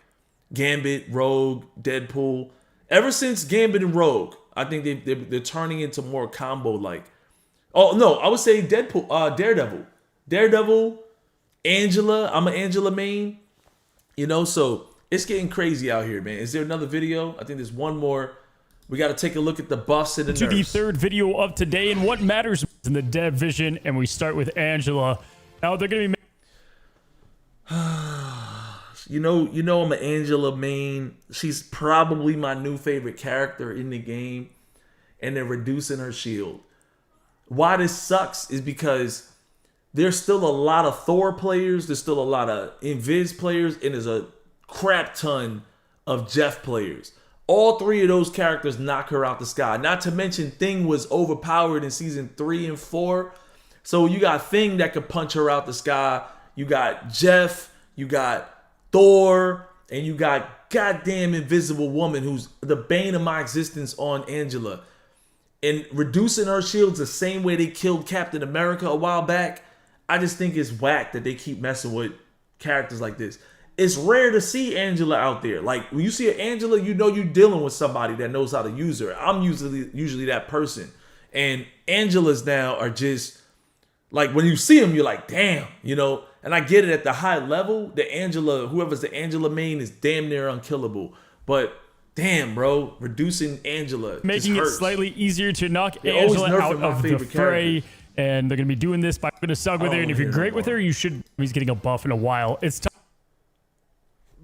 Gambit, Rogue, Deadpool. Ever since Gambit and Rogue, I think they're turning into more combo like. Oh no, I would say Deadpool, Daredevil, Angela. I'm an Angela main, So it's getting crazy out here, man. Is there another video? I think there's one more. We got to take a look at the buffs and the to nerfs. the third video of today and what matters in the division, and we start with Angela. Now they're gonna be. I'm an Angela main. She's probably my new favorite character in the game. And they're reducing her shield. Why this sucks is because there's still a lot of Thor players. There's still a lot of Invis players. And there's a crap ton of Jeff players. All 3 of those characters knock her out the sky. Not to mention Thing was overpowered in season 3 and 4. So you got Thing that could punch her out the sky. You got Jeff. You got Thor, and you got goddamn Invisible Woman, who's the bane of my existence on Angela. And reducing her shields the same way they killed Captain America a while back, I just think it's whack that they keep messing with characters like this. It's rare to see Angela out there. Like, when you see an Angela, you're dealing with somebody that knows how to use her. I'm usually that person. And Angelas now are just, like, when you see them, you're like, damn, And I get it at the high level, whoever's the Angela main is damn near unkillable. But Damn, bro. Reducing Angela. Making it slightly easier to knock They always Angela nerfing out my of the favorite fray. characters. And they're going to be doing this by going to suck with her. And if you're great with her, you should. He's getting a buff in a while. It's time.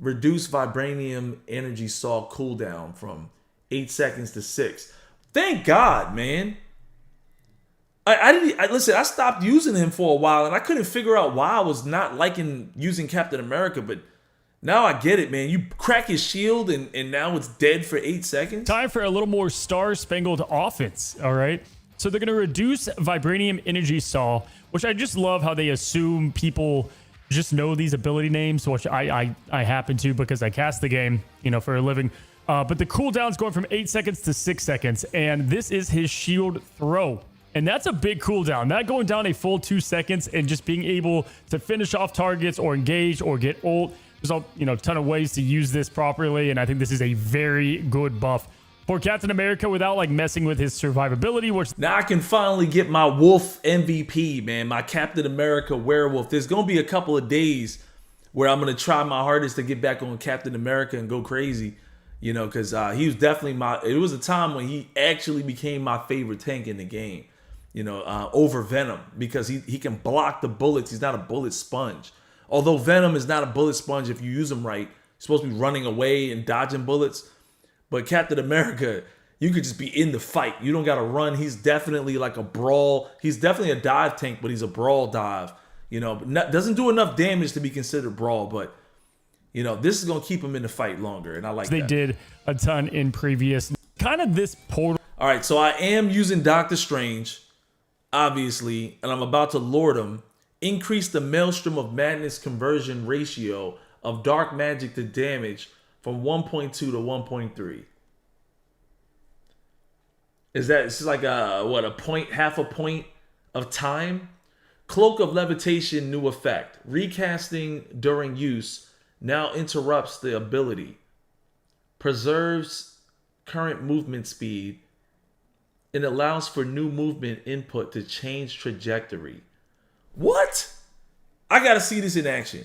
Reduce vibranium energy saw cooldown from 8 seconds to 6. Thank God, man. Listen, I stopped using him for a while and I couldn't figure out why I was not liking using Captain America, but now I get it, man. You crack his shield and now it's dead for 8 seconds. Time for a little more star-spangled offense, all right? So they're going to reduce vibranium energy saw, which I just love how they assume people just know these ability names, which I happen to because I cast the game, you know, for a living. But the cooldown's going from 8 seconds to 6 seconds, and this is his shield throw. And that's a big cooldown. That going down a full 2 seconds and just being able to finish off targets or engage or get ult. There's a ton of ways to use this properly, and I think this is a very good buff for Captain America without like messing with his survivability, which now I can finally get my wolf MVP, man, my Captain America werewolf. There's going to be a couple of days where I'm going to try my hardest to get back on Captain America and go crazy, you know, because he was definitely it was a time when he actually became my favorite tank in the game, you know, over Venom, because he can block the bullets. He's not a bullet sponge. Although Venom is not a bullet sponge if you use him right. You're supposed to be running away and dodging bullets. But Captain America, you could just be in the fight. You don't got to run. He's definitely like a brawl. He's definitely a dive tank, but he's a brawl dive. You know, doesn't do enough damage to be considered brawl, but, you know, this is going to keep him in the fight longer, and I like that. They did a ton in previous. Kind of this portal. All right, so I am using Doctor Strange, obviously, and I'm about to lord him. Increase the Maelstrom of Madness conversion ratio of dark magic to damage from 1.2 to 1.3. It's like a point, half a point of time? Cloak of Levitation, new effect. Recasting during use now interrupts the ability. Preserves current movement speed and allows for new movement input to change trajectory. What? I gotta see this in action.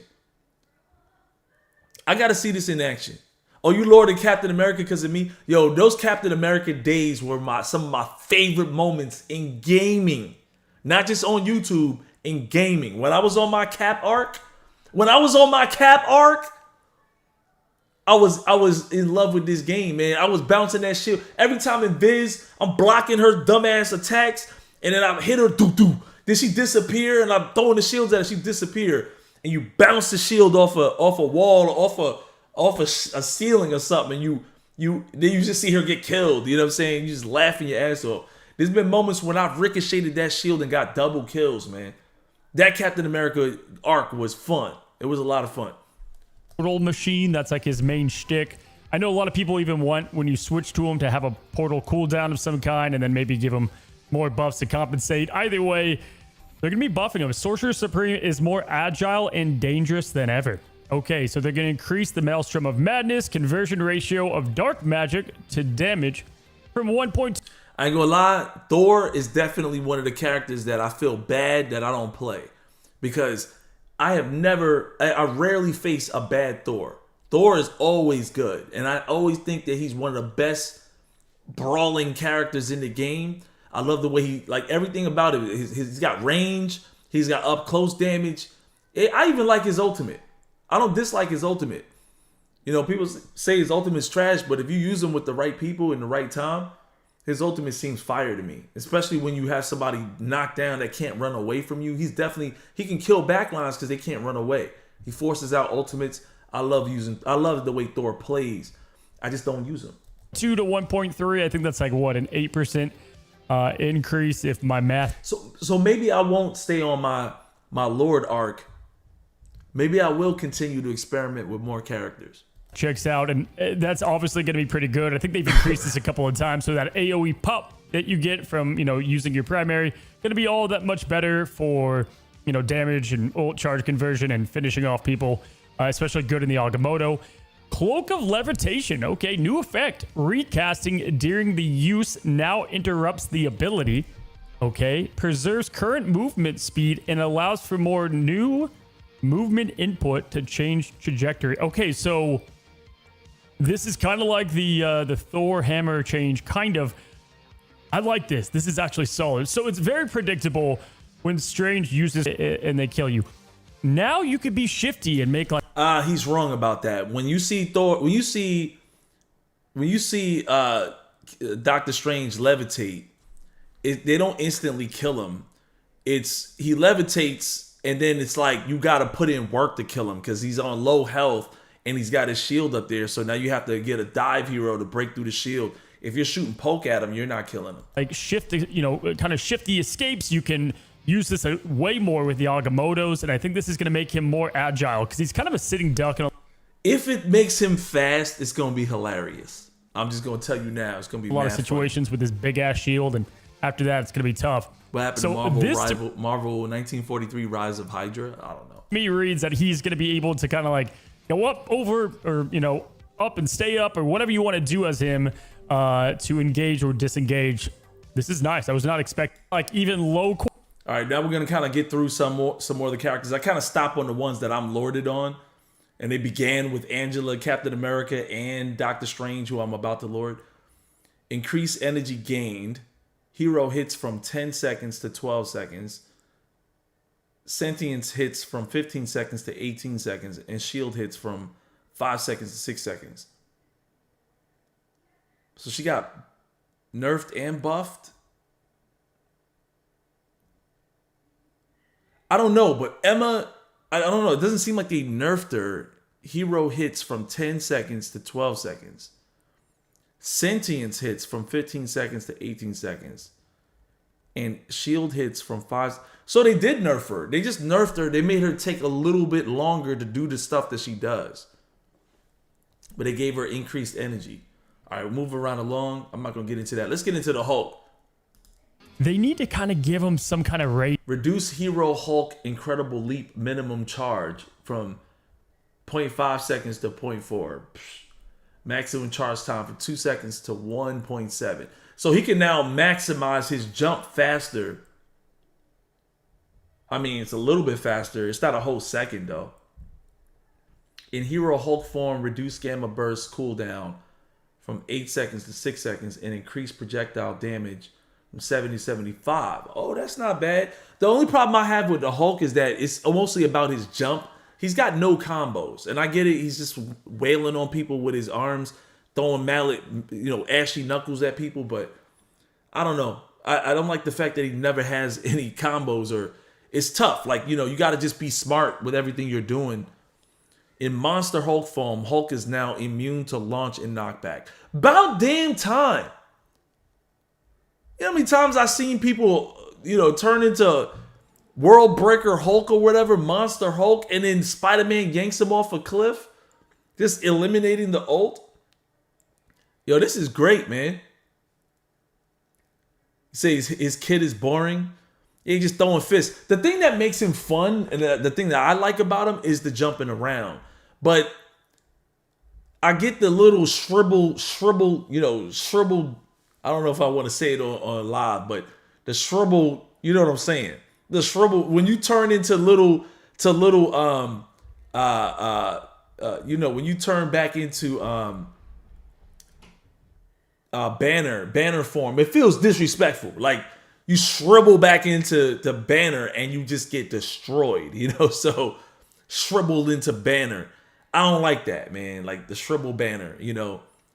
Oh, you lorded Captain America because of me? Yo, those Captain America days were some of my favorite moments in gaming. Not just on YouTube, in gaming. When I was on my Cap arc, I was in love with this game, man. I was bouncing that shield. Every time in Viz, I'm blocking her dumbass attacks, and then I hit her, doo-doo. Then she disappear, and I'm throwing the shields at her, she disappear. And you bounce the shield off a wall, off a ceiling or something, and then you just see her get killed. You know what I'm saying? You just laughing your ass off. There's been moments when I've ricocheted that shield and got double kills, man. That Captain America arc was fun. It was a lot of fun. Portal machine, that's like his main shtick. I know a lot of people even want, when you switch to him, to have a portal cooldown of some kind and then maybe give him more buffs to compensate. Either way, they're going to be buffing him. Sorcerer Supreme is more agile and dangerous than ever. Okay, so they're going to increase the Maelstrom of Madness conversion ratio of dark magic to damage from 1.2. I ain't gonna lie, Thor is definitely one of the characters that I feel bad that I don't play, because I rarely face a bad Thor. Thor is always good, and I always think that he's one of the best brawling characters in the game. I love the way everything about it. He's got range, he's got up close damage. I even like his ultimate. I don't dislike his ultimate. You know, people say his ultimate's trash, but if you use him with the right people in the right time, his ultimate seems fire to me, especially when you have somebody knocked down that can't run away from you. He can kill backlines because they can't run away. He forces out ultimates. I love the way Thor plays. I just don't use him. 2 to 1.3. I think that's like what, an 8% increase if my math. So maybe I won't stay on my Lord arc. Maybe I will continue to experiment with more characters. Checks out, and that's obviously going to be pretty good. I think they've increased this a couple of times, so that AoE pop that you get from, using your primary, going to be all that much better for, damage and ult charge conversion and finishing off people, especially good in the Agamotto. Cloak of Levitation, okay, new effect. Recasting during the use now interrupts the ability, okay. Preserves current movement speed and allows for more new movement input to change trajectory. Okay, so This is kind of like the Thor hammer change, kind of. I like this. This is actually solid. So it's very predictable when Strange uses it and they kill you. Now you could be shifty and make like... He's wrong about that. When you see Thor, when you see Doctor Strange levitate, they don't instantly kill him. It's he levitates and then it's like you got to put in work to kill him because he's on low health and he's got his shield up there. So now you have to get a dive hero to break through the shield. If you're shooting poke at him, you're not killing him. Like shift, kind of shifty escapes. You can use this way more with the Agamottos, and I think this is going to make him more agile because he's kind of a sitting duck. If it makes him fast, it's going to be hilarious. I'm just going to tell you now, it's going to be a lot of situations with his big ass shield, and after that, it's going to be tough. What happened to Marvel 1943 Rise of Hydra? I don't know. Me reads that he's going to be able to kind of like go up, over, or up and stay up, or whatever you want to do as him to engage or disengage. This is nice. I was not expecting like even low. All right, now we're gonna kind of get through some more of the characters. I kind of stop on the ones that I'm lorded on, and they began with Angela, Captain America, and Doctor Strange, who I'm about to lord. Increase energy gained. Hero hits from 10 seconds to 12 seconds. Sentience hits from 15 seconds to 18 seconds, and shield hits from 5 seconds to 6 seconds. So she got nerfed and buffed. I don't know, but Emma, I don't know. It doesn't seem like they nerfed her. Hero hits from 10 seconds to 12 seconds. Sentience hits from 15 seconds to 18 seconds. And shield hits from 5. So they did nerf her. They just nerfed her. They made her take a little bit longer to do the stuff that she does. But they gave her increased energy. All right, we'll move around along. I'm not going to get into that. Let's get into the Hulk. They need to kind of give him some kind of rate. Reduce Hero Hulk Incredible Leap minimum charge from 0.5 seconds to 0.4. Maximum charge time from 2 seconds to 1.7. So he can now maximize his jump faster. I mean, it's a little bit faster. It's not a whole second, though. In Hero Hulk form, reduce Gamma Burst cooldown from 8 seconds to 6 seconds and increase projectile damage from 70 to 75. Oh, that's not bad. The only problem I have with the Hulk is that it's mostly about his jump. He's got no combos. And I get it. He's just wailing on people with his arms, throwing mallet, ashy knuckles at people. But I don't know. I don't like the fact that he never has any combos, or it's tough. Like, you got to just be smart with everything you're doing. In Monster Hulk form, Hulk is now immune to launch and knockback. About damn time. You know how many times I've seen people, turn into World Breaker Hulk or whatever, Monster Hulk, and then Spider-Man yanks him off a cliff, just eliminating the ult? Yo, this is great, man. He says his kid is boring. He's just throwing fists. The thing that makes him fun, and the thing that I like about him, is the jumping around. But I get the little shrivel, I don't know if I want to say it on live, but the shrivel, you know what I'm saying? The shrivel, when you turn into when you turn back into banner form, it feels disrespectful. Like, you shrivel back into the Banner and you just get destroyed, So shriveled into Banner. I don't like that, man. Like the shrivel Banner,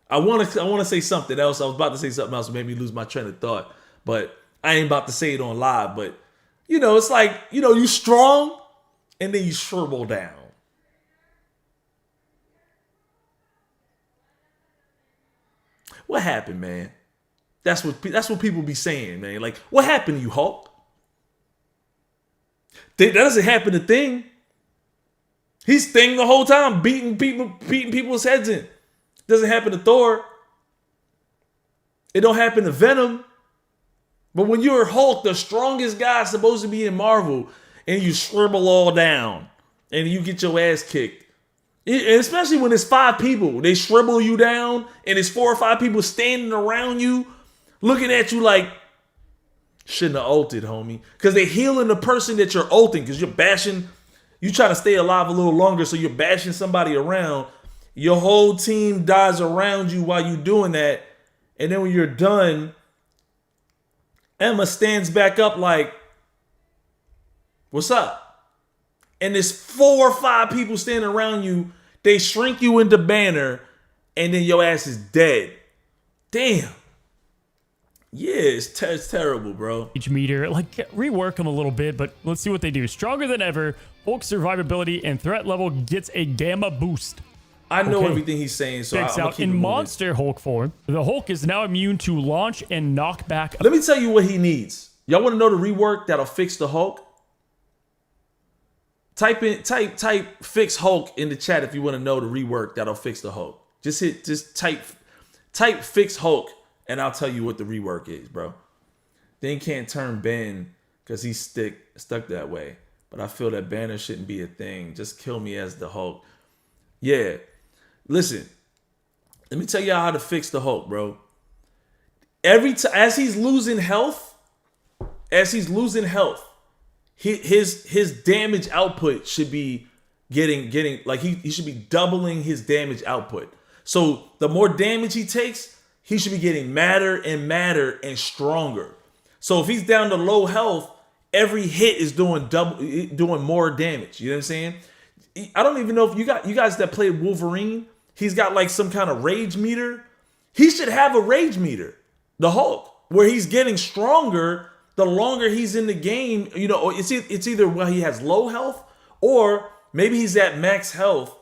I want to say something else. I was about to say something else that made me lose my train of thought, but I ain't about to say it on live. But it's like, you strong and then you shrivel down. What happened, man? That's what people be saying, man. Like, what happened to you, Hulk? That doesn't happen to Thing. He's Thing the whole time, beating people's heads in. Doesn't happen to Thor. It don't happen to Venom. But when you're Hulk, the strongest guy supposed to be in Marvel, and you shrivel all down, and you get your ass kicked. And especially when it's 5 people, they shrivel you down, and it's 4 or 5 people standing around you, looking at you like, shouldn't have ulted, homie. Because they're healing the person that you're ulting, because you're bashing, you try to stay alive a little longer, so you're bashing somebody around, Your whole team dies around you while you're doing that. And then when you're done, Emma stands back up like, what's up? And there's 4 or 5 people standing around you. They shrink you into Banner, and then your ass is dead. Damn. Yeah, it's terrible, bro. Each meter, like, rework them a little bit, but let's see what they do. Stronger than ever, Hulk survivability and threat level gets a gamma boost. I know everything he's saying, so I'm gonna keep in it moving. Monster Hulk form, the Hulk is now immune to launch and knockback. Let me tell you what he needs. Y'all want to know the rework that'll fix the Hulk? Type fix Hulk in the chat if you want to know the rework that'll fix the Hulk. Just type fix Hulk and I'll tell you what the rework is, bro. Then can't turn Ben because he's stuck that way. But I feel that Banner shouldn't be a thing. Just kill me as the Hulk. Yeah. Listen, let me tell y'all how to fix the Hulk, bro. As he's losing health, his damage output should be getting like he should be doubling his damage output. So the more damage he takes, he should be getting madder and stronger. So if he's down to low health, every hit is doing more damage. You know what I'm saying? I don't even know if you guys that played Wolverine, he's got like some kind of rage meter. He should have a rage meter, the Hulk, where he's getting stronger the longer he's in the game. You know, it's either while he has low health or maybe he's at max health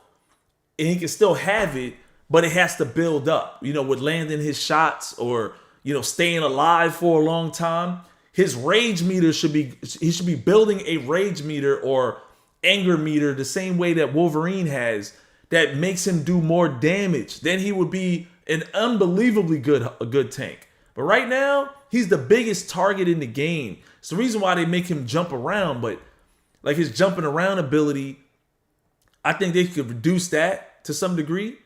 and he can still have it, but it has to build up, you know, with landing his shots or, you know, staying alive for a long time. His rage meter should be building a rage meter or anger meter the same way that Wolverine has that makes him do more damage. Then he would be an unbelievably good tank. But right now, he's the biggest target in the game. It's the reason why they make him jump around, but like his jumping around ability, I think they could reduce that to some degree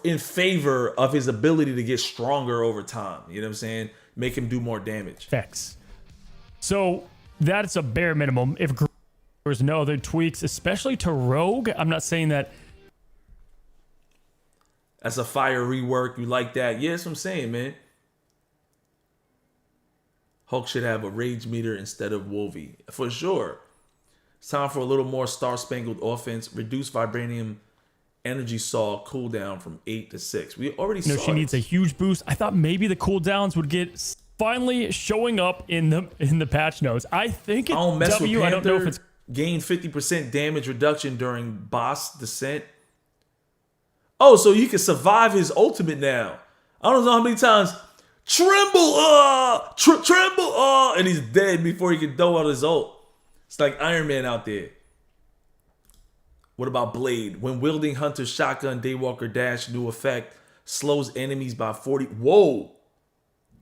in favor of his ability to get stronger over time. You know what I'm saying? Make him do more damage. Effects. So that's a bare minimum. If there's no other tweaks, especially to Rogue, I'm not saying that. That's a fire rework. You like that? Yeah, that's what I'm saying, man. Hulk should have a rage meter instead of Wolvie. For sure. It's time for a little more Star Spangled offense. Reduce Vibranium Energy Saw cooldown from 8 to 6. We already saw she needs a huge boost. I thought maybe the cooldowns would get finally showing up in the patch notes. I think it's I don't mess with Panther. I don't know if it's gain 50% damage reduction during boss descent. Oh, so you can survive his ultimate now. I don't know how many times. Tremble, tremble, and he's dead before he can throw out his ult. It's like Iron Man out there. What about Blade? When wielding Hunter's shotgun, Daywalker Dash, new effect, slows enemies by 40. Whoa!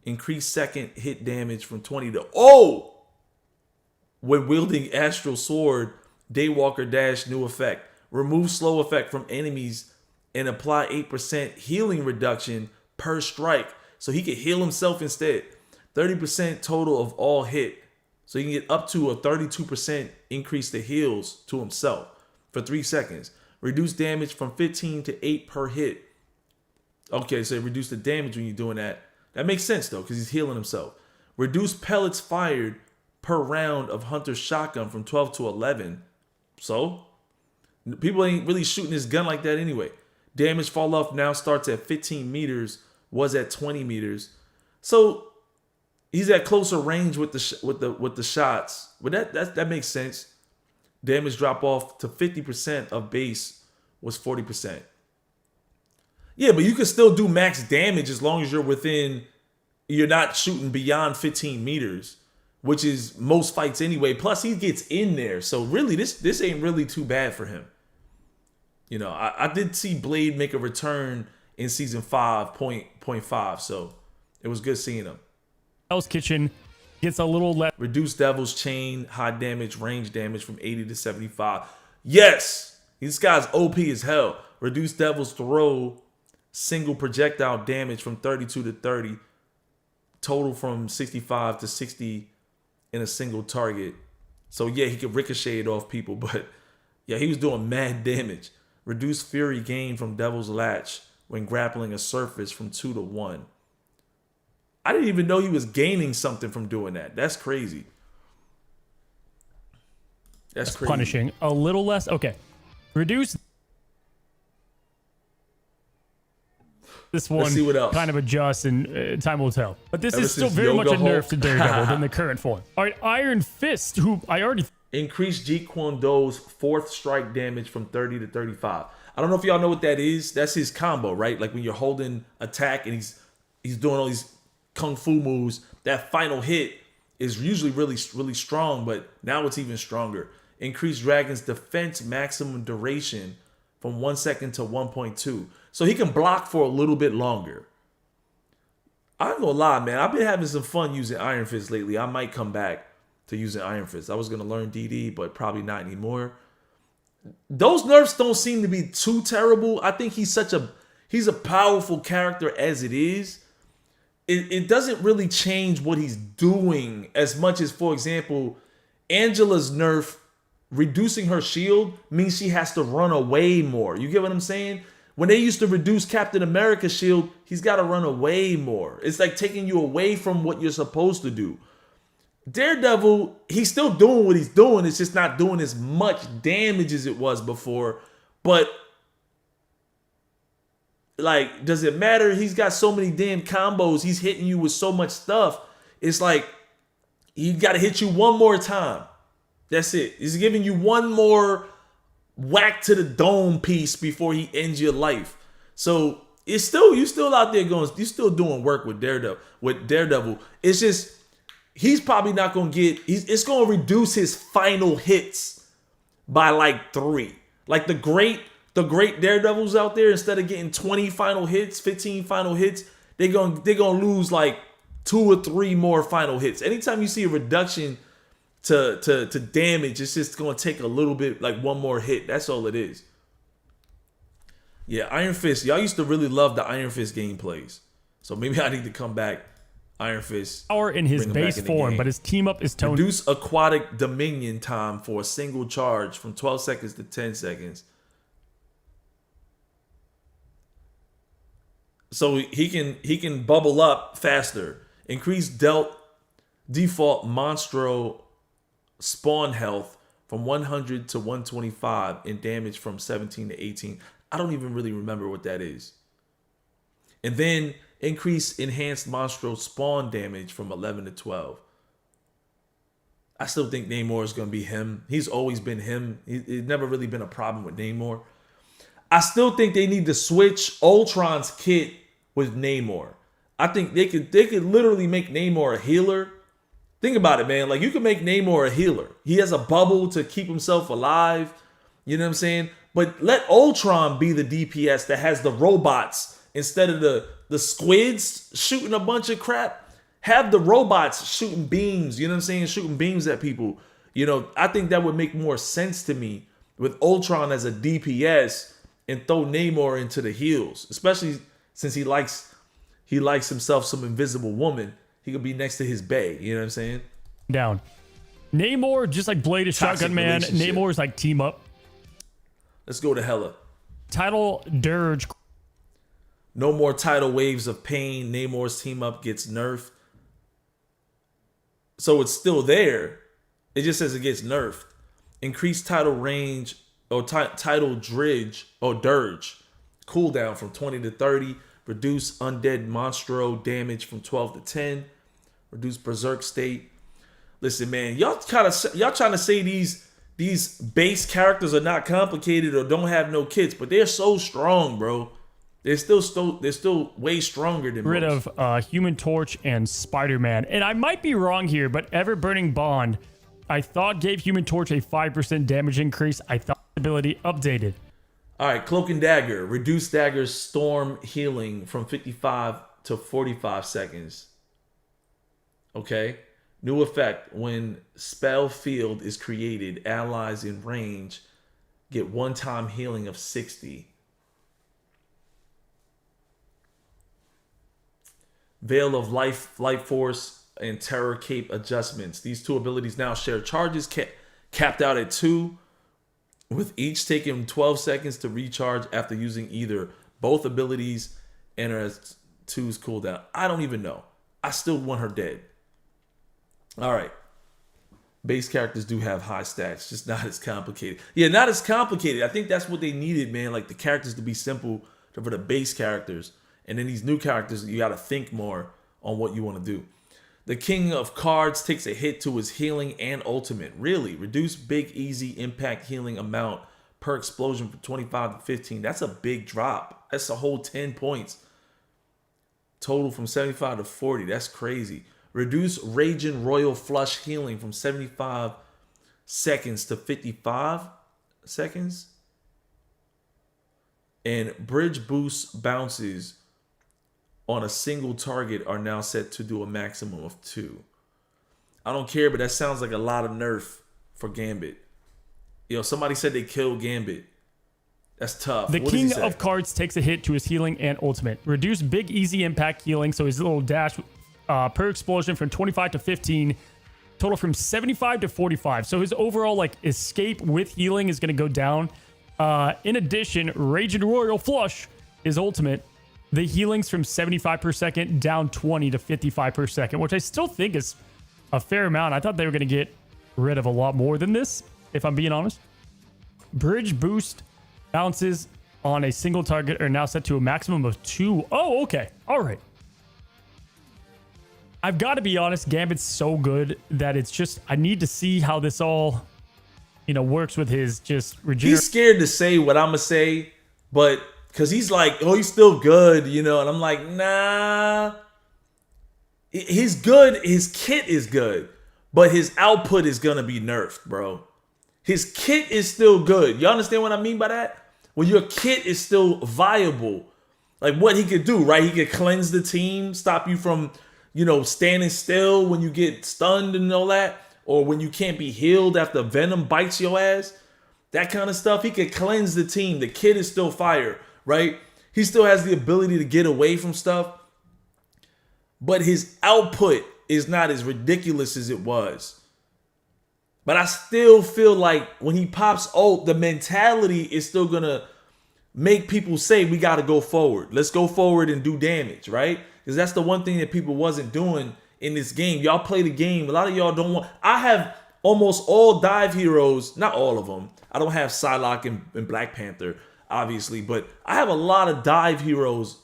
Increased second hit damage from 20 to... Oh! When wielding Astral Sword, Daywalker Dash, new effect. Remove slow effect from enemies and apply 8% healing reduction per strike. So he can heal himself instead. 30% total of all hit. So you can get up to a 32% increase to heals to himself for 3 seconds. Reduce damage from 15 to 8 per hit. Okay, so reduce the damage when you're doing that. That makes sense though, because he's healing himself. Reduce pellets fired per round of Hunter's shotgun from 12 to 11. So people ain't really shooting this gun like that anyway. Damage fall off now starts at 15 meters, was at 20 meters. So he's at closer range with the shots. But that makes sense. Damage drop off to 50% of base was 40%. Yeah, but you can still do max damage as long as you're not shooting beyond 15 meters, which is most fights anyway. Plus he gets in there. So really this ain't really too bad for him. You know, I did see Blade make a return in season 5.5, so it was good seeing him. Hell's Kitchen gets a little less. Reduce Devil's Chain, high damage, range damage from 80 to 75. Yes! This guy's OP as hell. Reduce Devil's Throw, single projectile damage from 32 to 30. Total from 65 to 60 in a single target. So yeah, he could ricochet it off people, but yeah, he was doing mad damage. Reduce fury gain from Devil's Latch when grappling a surface from 2 to 1. I didn't even know he was gaining something from doing that. That's crazy. That's crazy. Punishing a little less. Okay. Reduce. This one see what else. kind of adjusts and time will tell. But this Ever is still since very much a Yoga nerf Hulk. to Daredevil than the current form. All right, Iron Fist, who I already Increase Jeet Kune Do's 4th strike damage from 30 to 35. I don't know if y'all know what that is. That's his combo, right? Like when you're holding attack and he's doing all these kung fu moves, that final hit is usually really strong, but now it's even stronger. Increase Dragon's defense maximum duration from 1 second to 1.2. So he can block for a little bit longer. I ain't gonna lie, man. I've been having some fun using Iron Fist lately. I might come back to using Iron Fist. I was gonna learn DD, but probably not anymore. Those nerfs don't seem to be too terrible. I think he's a powerful character as it is. It doesn't really change what he's doing as much as, for example, Angela's nerf, reducing her shield, means she has to run away more. You get what I'm saying? When they used to reduce Captain America's shield, he's got to run away more. It's like taking you away from what you're supposed to do. Daredevil, he's still doing what he's doing. It's just not doing as much damage as it was before. But, like, does it matter? He's got so many damn combos. He's hitting you with so much stuff. It's like, he got to hit you one more time. That's it. He's giving you one more whack to the dome piece before he ends your life. So it's still, you still out there going, you still doing work with Daredevil. It's just, he's probably not going to get, it's going to reduce his final hits by like 3. Like the great Daredevils out there, instead of getting 20 final hits, 15 final hits, they're going to lose like 2 or 3 more final hits. Anytime you see a reduction to damage, it's just going to take a little bit, like one more hit. That's all it is. Yeah, Iron Fist. Y'all used to really love the Iron Fist gameplays. So maybe I need to come back. Iron Fist. power in his base form, but his team up is toned. Reduce aquatic dominion time for a single charge from 12 seconds to 10 seconds. So he can bubble up faster. Increase default Monstro spawn health from 100 to 125 and damage from 17 to 18. I don't even really remember what that is. And then increase enhanced Monstro spawn damage from 11 to 12. I still think Namor is going to be him. He's always been him. It's never really been a problem with Namor. I still think they need to switch Ultron's kit with Namor. I think they could literally make Namor a healer. Think about it, man. Like, you can make Namor a healer. He has a bubble to keep himself alive. You know what I'm saying? But let Ultron be the DPS that has the robots instead of the squids shooting a bunch of crap. Have the robots shooting beams, you know what I'm saying? Shooting beams at people. You know, I think that would make more sense to me with Ultron as a DPS and throw Namor into the heals, especially since he likes himself some invisible woman. He could be next to his bae, you know what I'm saying? Down. Namor, just like Blade is Toxic Shotgun Man, relationship. Namor is like team up. Let's go to Hela. Title Dirge. No more tidal waves of pain. Namor's team up gets nerfed. So it's still there. It just says it gets nerfed. Increased tidal range or tidal dirge. Cooldown from 20 to 30. Reduce undead monstro damage from 12 to 10. Reduce berserk state. Listen, man, y'all trying to say these base characters are not complicated or don't have no kits, but they're so strong, bro. They're still way stronger than Rid most. of Human Torch and Spider-Man. And I might be wrong here, but Ever Burning Bond, I thought gave Human Torch a 5% damage increase. I thought the ability updated. All right, Cloak and Dagger. Reduce Dagger's storm healing from 55 to 45 seconds. Okay. New effect. When spell field is created, allies in range get one-time healing of 60. Veil of Life Force, and Terror Cape adjustments. These two abilities now share charges capped out at 2. with each taking 12 seconds to recharge after using either both abilities and her 2's cooldown. I don't even know. I still want her dead. All right. Base characters do have high stats, just not as complicated. Yeah, not as complicated. I think that's what they needed, man. Like the characters to be simple for the base characters. And then these new characters, you got to think more on what you want to do. The King of Cards takes a hit to his healing and ultimate. Really? Reduce big, easy impact healing amount per explosion from 25 to 15. That's a big drop. That's a whole 10 points. Total from 75 to 40. That's crazy. Reduce Raging Royal Flush healing from 75 seconds to 55 seconds. And bridge boost bounces on a single target are now set to do a maximum of 2. I don't care, but that sounds like a lot of nerf for Gambit. Somebody said they killed Gambit. That's tough. The King of Cards takes a hit to his healing and ultimate. Reduce big, easy impact healing, so his little dash per explosion from 25 to 15. Total from 75 to 45. So his overall escape with healing is going to go down. In addition, Raging Royal Flush is ultimate. The healings from 75 per second down 20 to 55 per second, which I still think is a fair amount. I thought they were going to get rid of a lot more than this, if I'm being honest. Bridge boost bounces on a single target are now set to a maximum of 2. Oh, okay. All right. I've got to be honest, Gambit's so good that it's just, I need to see how this all, works with his just regeneration. He's scared to say what I'm going to say, but because he's like, oh, he's still good, and I'm like, nah. He's good. His kit is good, but his output is going to be nerfed, bro. His kit is still good. You understand what I mean by that? When your kit is still viable, like what he could do, right? He could cleanse the team, stop you from, standing still when you get stunned and all that, or when you can't be healed after Venom bites your ass. That kind of stuff. He could cleanse the team. The kid is still fire, right? He still has the ability to get away from stuff, but his output is not as ridiculous as it was. But I still feel like when he pops ult, the mentality is still going to make people say, we got to go forward. Let's go forward and do damage, right? Because that's the one thing that people wasn't doing in this game. Y'all play the game. A lot of y'all don't want... I have almost all dive heroes, not all of them. I don't have Psylocke and Black Panther, obviously, but I have a lot of dive heroes,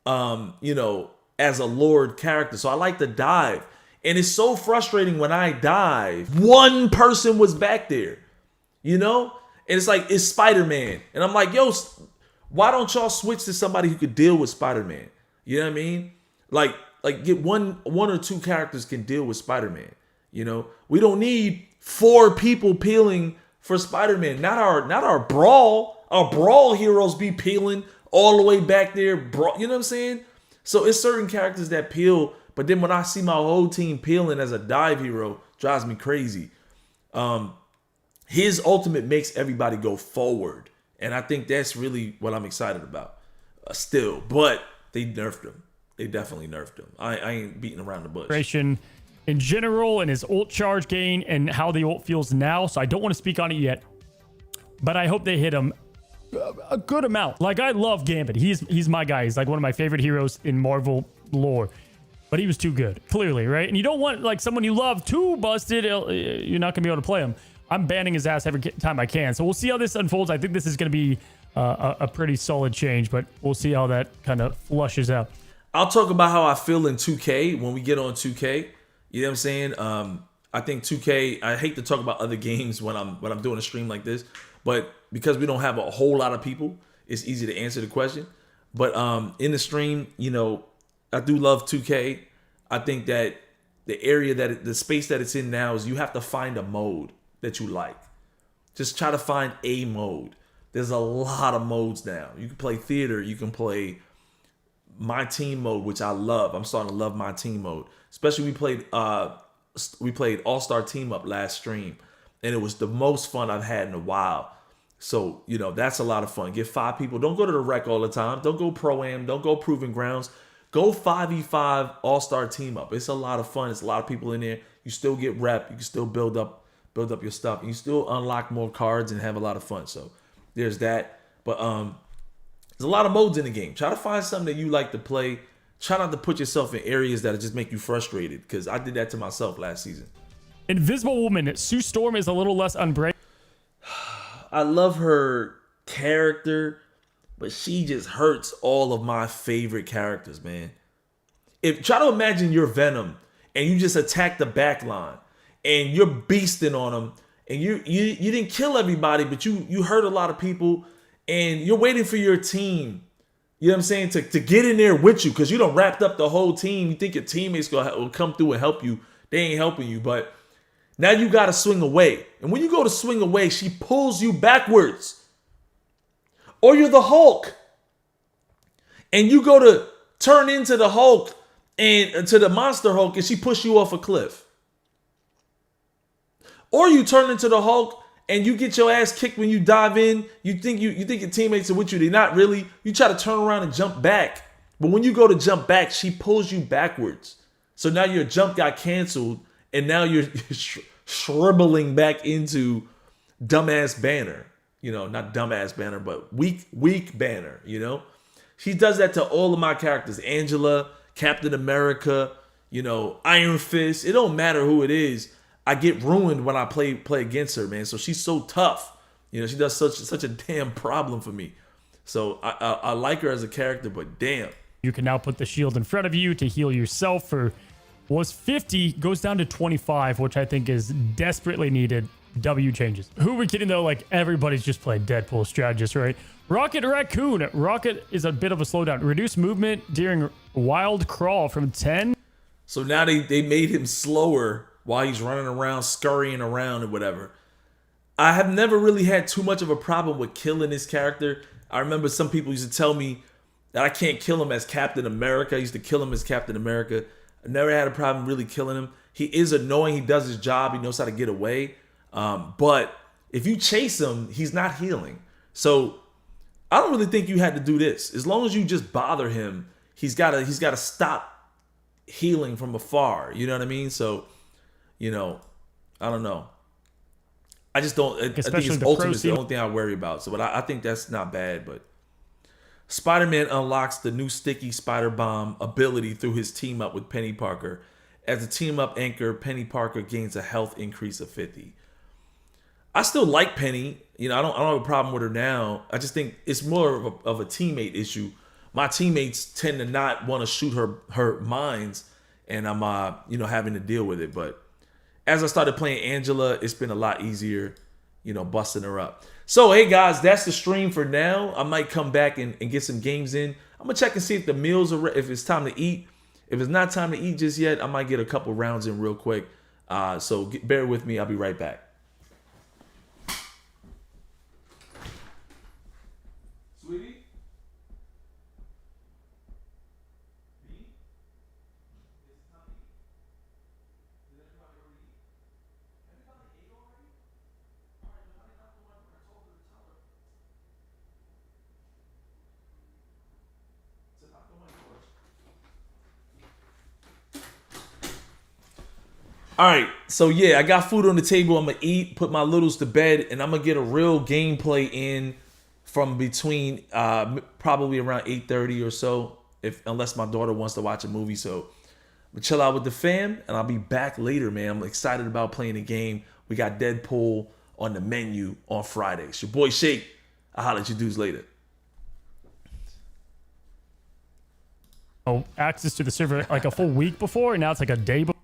as a Lord character. So I like to dive. And it's so frustrating when I dive. One person was back there, And it's like, it's Spider-Man. And I'm like, yo, why don't y'all switch to somebody who could deal with Spider-Man? You know what I mean? Like get one or two characters can deal with Spider-Man. We don't need 4 people peeling for Spider-Man. Not our brawl. Our brawl heroes be peeling all the way back there. You know what I'm saying? So it's certain characters that peel. But then when I see my whole team peeling as a dive hero, drives me crazy. His ultimate makes everybody go forward. And I think that's really what I'm excited about still. But they nerfed him. They definitely nerfed him. I ain't beating around the bush. In general, and his ult charge gain and how the ult feels now. So I don't want to speak on it yet. But I hope they hit him a good amount. Like, I love Gambit. He's my guy. He's like one of my favorite heroes in Marvel lore. But he was too good, clearly, right? And you don't want someone you love too busted. You're not going to be able to play him. I'm banning his ass every time I can. So we'll see how this unfolds. I think this is going to be a pretty solid change, but we'll see how that kind of flushes out. I'll talk about how I feel in 2K when we get on 2K. You know what I'm saying? I think 2K, I hate to talk about other games when I'm doing a stream like this, but because we don't have a whole lot of people, it's easy to answer the question. But in the stream, I do love 2K. I think that the space that it's in now is you have to find a mode that you like. Just try to find a mode. There's a lot of modes now. You can play theater. You can play my team mode, which I love. I'm starting to love my team mode. Especially we played All-Star Team Up last stream, and it was the most fun I've had in a while. So, that's a lot of fun. Get 5 people. Don't go to the rec all the time. Don't go Pro-Am. Don't go Proving Grounds. Go 5v5 All-Star Team Up. It's a lot of fun. It's a lot of people in there. You still get rep. You can still build up build up your stuff, and you still unlock more cards and have a lot of fun. So there's that. But there's a lot of modes in the game. Try to find something that you like to play. Try not to put yourself in areas that just make you frustrated, because I did that to myself last season. Invisible Woman. Sue Storm is a little less unbreakable. I love her character, but she just hurts all of my favorite characters, man. Try to imagine you're Venom and you just attack the back line and you're beasting on them, and you didn't kill everybody, but you hurt a lot of people, and you're waiting for your team, you know what I'm saying, to get in there with you, because you done wrapped up the whole team. You think your teammates will come through and help you. They ain't helping you, but now you got to swing away. And when you go to swing away, she pulls you backwards. Or you're the Hulk, and you go to turn into the Hulk and to the Monster Hulk, and she pushes you off a cliff. Or you turn into the Hulk and you get your ass kicked when you dive in. You think your teammates are with you. They're not really. You try to turn around and jump back. But when you go to jump back, she pulls you backwards. So now your jump got canceled, and now you're shribbling back into dumbass Banner. You know, not dumbass Banner, but weak Banner, you know? She does that to all of my characters. Angela, Captain America, you know, Iron Fist. It don't matter who it is. I get ruined when I play against her, man. So she's so tough. You know, she does such a damn problem for me. So I like her as a character, but damn. You can now put the shield in front of you to heal yourself for was 50, goes down to 25, which I think is desperately needed. W changes. Who are we kidding though? Like, everybody's just playing Deadpool strategist, right? Rocket Raccoon. Rocket is a bit of a slowdown. Reduce movement during wild crawl from 10. So now they made him slower while he's running around, scurrying around and whatever. I have never really had too much of a problem with killing this character. I remember some people used to tell me that I can't kill him as Captain America. I used to kill him as Captain America. I never had a problem really killing him. He is annoying. He does his job. He knows how to get away. But if you chase him, he's not healing. So I don't really think you had to do this. As long as you just bother him, he's gotta stop healing from afar. You know what I mean? So, you know, I don't know. I just don't. I think his ultimate is the only thing I worry about. So, but I think that's not bad. But Spider-Man unlocks the new sticky spider bomb ability through his team up with Penny Parker. As a team up anchor, Penny Parker gains a health increase of 50. I still like Penny. You know, I don't have a problem with her now. I just think it's more of a teammate issue. My teammates tend to not want to shoot her mines, and I'm having to deal with it. But as I started playing Angela, it's been a lot easier, you know, busting her up. So hey guys, that's the stream for now. I might come back and get some games in. I'm gonna check and see if the meals are if it's time to eat. If it's not time to eat just yet, I might get a couple rounds in real quick. So bear with me. I'll be right back. Sweetie? All right, so yeah, I got food on the table. I'm gonna eat, put my littles to bed, and I'm gonna get a real gameplay in from between probably around 8:30 or so, unless my daughter wants to watch a movie. So I'm gonna chill out with the fam, and I'll be back later, man. I'm excited about playing the game. We got Deadpool on the menu on Friday. It's your boy Shake. I'll holler at you dudes later. Access to the server like a full week before, and now it's like a day before.